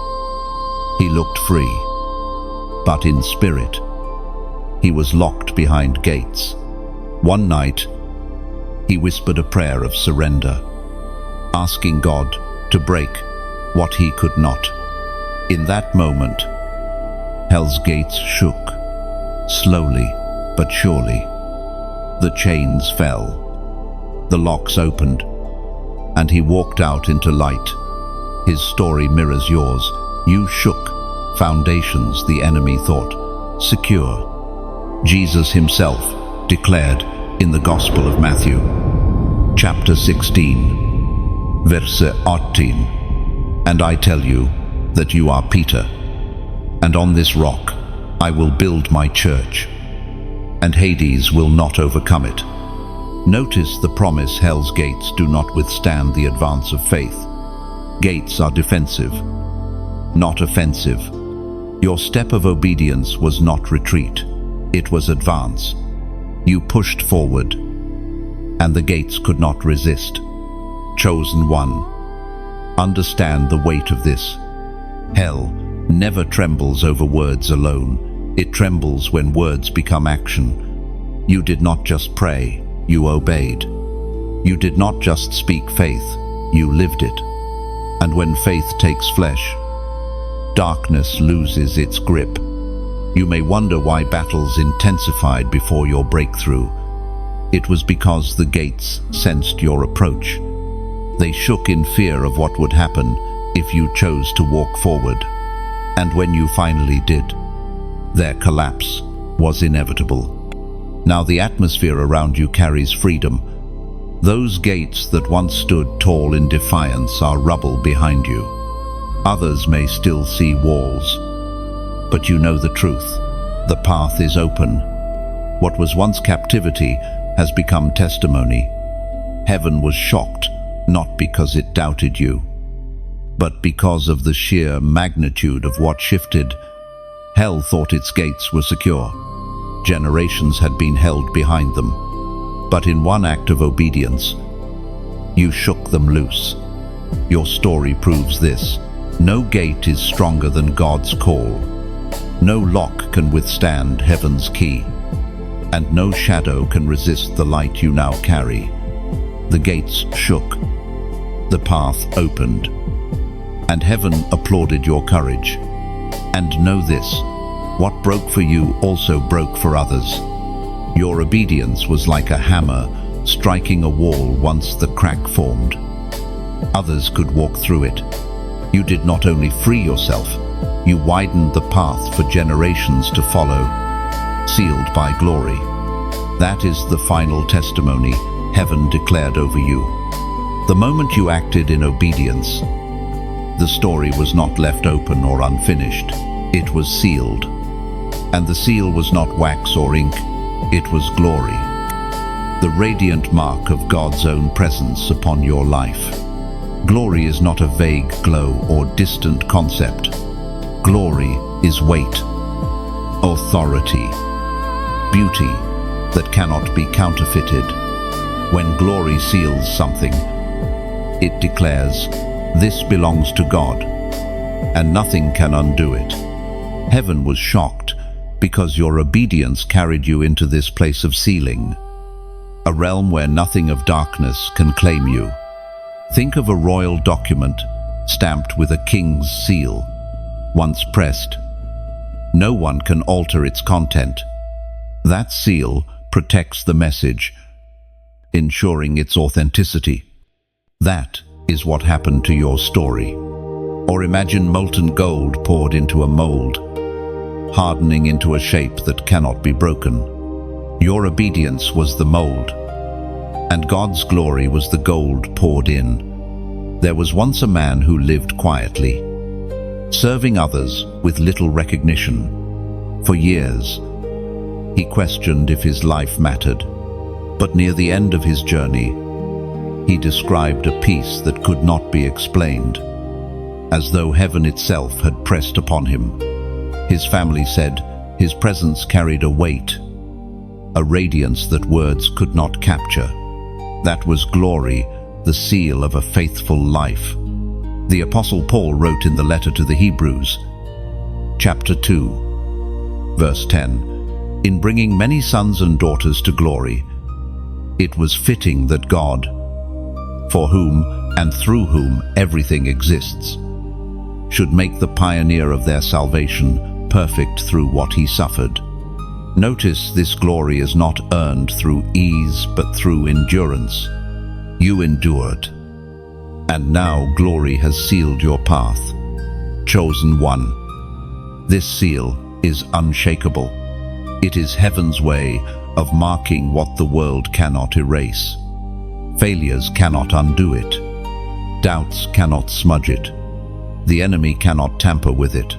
he looked free, but in spirit, he was locked behind gates. One night, he whispered a prayer of surrender, asking God to break what he could not. In that moment, hell's gates shook, slowly but surely. The chains fell, the locks opened, and he walked out into light. His story mirrors yours. You shook foundations the enemy thought secure. Jesus himself declared in the Gospel of Matthew, chapter 16, verse 18, "And I tell you that you are Peter, and on this rock I will build my church, and Hades will not overcome it." Notice the promise. Hell's gates do not withstand the advance of faith. Gates are defensive, not offensive. Your step of obedience was not retreat, it was advance. You pushed forward, and the gates could not resist. Chosen one, understand the weight of this. Hell never trembles over words alone. It trembles when words become action. You did not just pray, you obeyed. You did not just speak faith, you lived it. And when faith takes flesh, darkness loses its grip. You may wonder why battles intensified before your breakthrough. It was because the gates sensed your approach. They shook in fear of what would happen if you chose to walk forward. And when you finally did, their collapse was inevitable. Now the atmosphere around you carries freedom. Those gates that once stood tall in defiance are rubble behind you. Others may still see walls, but you know the truth. The path is open. What was once captivity has become testimony. Heaven was shocked, not because it doubted you, but because of the sheer magnitude of what shifted. Hell thought its gates were secure. Generations had been held behind them. But in one act of obedience, you shook them loose. Your story proves this. No gate is stronger than God's call. No lock can withstand heaven's key. And no shadow can resist the light you now carry. The gates shook. The path opened. And heaven applauded your courage. And know this, what broke for you also broke for others. Your obedience was like a hammer striking a wall once the crack formed. Others could walk through it. You did not only free yourself, you widened the path for generations to follow, sealed by glory. That is the final testimony heaven declared over you. The moment you acted in obedience, the story was not left open or unfinished. It was sealed. And the seal was not wax or ink, it was glory. The radiant mark of God's own presence upon your life. Glory is not a vague glow or distant concept. Glory is weight, authority, beauty that cannot be counterfeited. When glory seals something, it declares, "This belongs to God," and nothing can undo it. Heaven was shocked because your obedience carried you into this place of sealing, a realm where nothing of darkness can claim you. Think of a royal document stamped with a king's seal. Once pressed, no one can alter its content. That seal protects the message, ensuring its authenticity. That is what happened to your story. Or imagine molten gold poured into a mold, hardening into a shape that cannot be broken. Your obedience was the mold, and God's glory was the gold poured in. There was once a man who lived quietly, serving others with little recognition. For years, he questioned if his life mattered, but near the end of his journey, he described a peace that could not be explained, as though heaven itself had pressed upon him. His family said his presence carried a weight, a radiance that words could not capture. That was glory, the seal of a faithful life. The Apostle Paul wrote in the letter to the Hebrews, chapter 2, verse 10, "In bringing many sons and daughters to glory, it was fitting that God, for whom and through whom everything exists, should make the pioneer of their salvation perfect through what he suffered." Notice this glory is not earned through ease but through endurance. You endured, and now glory has sealed your path. Chosen one. This seal is unshakable. It is heaven's way of marking what the world cannot erase. Failures cannot undo it. Doubts cannot smudge it. The enemy cannot tamper with it.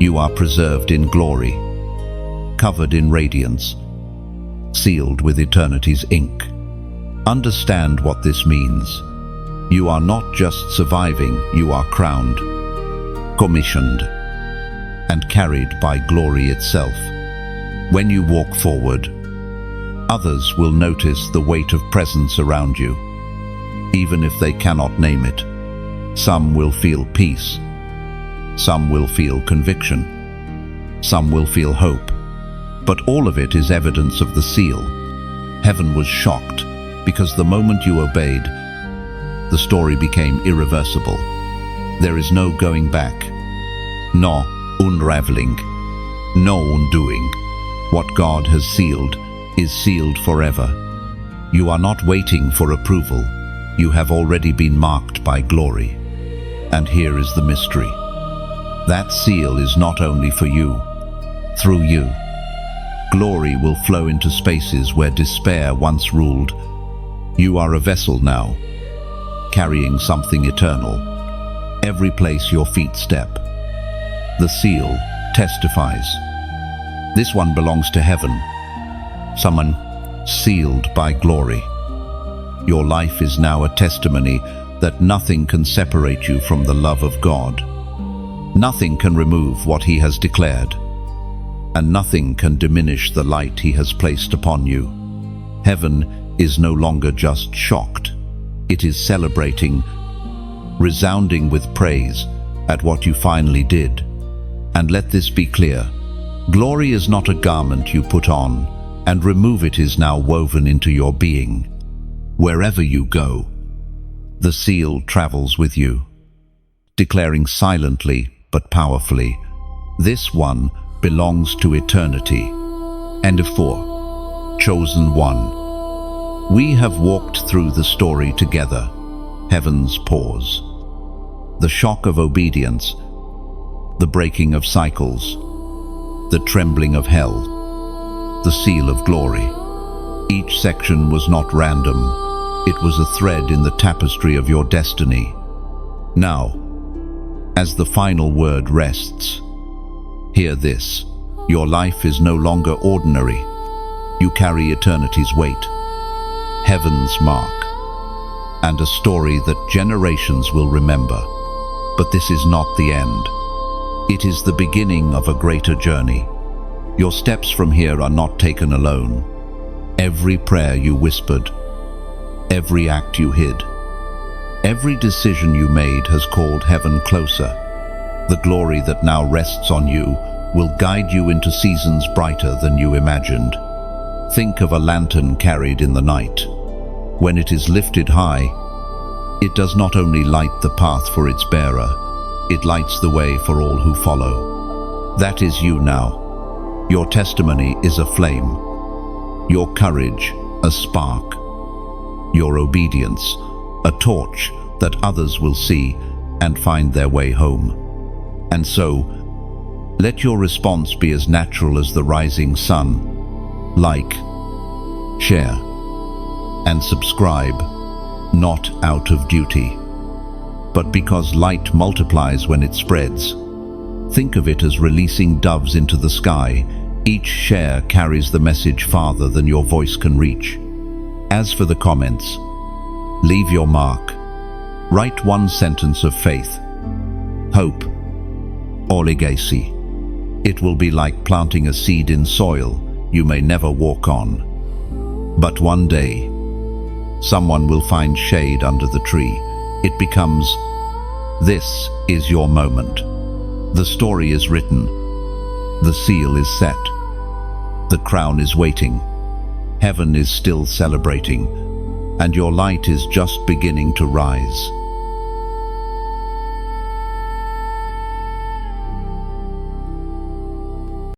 You are preserved in glory, covered in radiance, sealed with eternity's ink. Understand what this means. You are not just surviving, you are crowned, commissioned, and carried by glory itself. When you walk forward, others will notice the weight of presence around you, even if they cannot name it. Some will feel peace. Some will feel conviction. Some will feel hope. But all of it is evidence of the seal. Heaven was shocked because the moment you obeyed, the story became irreversible. There is no going back, no unraveling, no undoing. What God has sealed is sealed forever. You are not waiting for approval. You have already been marked by glory. And here is the mystery. That seal is not only for you. Through you, glory will flow into spaces where despair once ruled. You are a vessel now, carrying something eternal. Every place your feet step, the seal testifies. This one belongs to heaven, someone sealed by glory. Your life is now a testimony that nothing can separate you from the love of God. Nothing can remove what He has declared, and nothing can diminish the light He has placed upon you. Heaven is no longer just shocked. It is celebrating, resounding with praise at what you finally did. And let this be clear. Glory is not a garment you put on and remove. It is now woven into your being. Wherever you go, the seal travels with you, declaring silently but powerfully, "This one belongs to eternity." End of 4. Chosen one. We have walked through the story together. Heaven's pause. The shock of obedience. The breaking of cycles. The trembling of hell. The seal of glory. Each section was not random. It was a thread in the tapestry of your destiny. Now, as the final word rests, hear this. Your life is no longer ordinary. You carry eternity's weight, heaven's mark, and a story that generations will remember. But this is not the end. It is the beginning of a greater journey. Your steps from here are not taken alone. Every prayer you whispered, every act you hid, every decision you made has called heaven closer. The glory that now rests on you will guide you into seasons brighter than you imagined. Think of a lantern carried in the night. When it is lifted high, it does not only light the path for its bearer, it lights the way for all who follow. That is you now. Your testimony is a flame. Your courage, a spark. Your obedience, a torch that others will see and find their way home. And so, let your response be as natural as the rising sun. Like, share, and subscribe, not out of duty, but because light multiplies when it spreads. Think of it as releasing doves into the sky. Each share carries the message farther than your voice can reach. As for the comments, leave your mark. Write one sentence of faith, hope, or legacy. It will be like planting a seed in soil you may never walk on. But one day, someone will find shade under the tree. It becomes, this is your moment. The story is written. The seal is set. The crown is waiting. Heaven is still celebrating. And your light is just beginning to rise.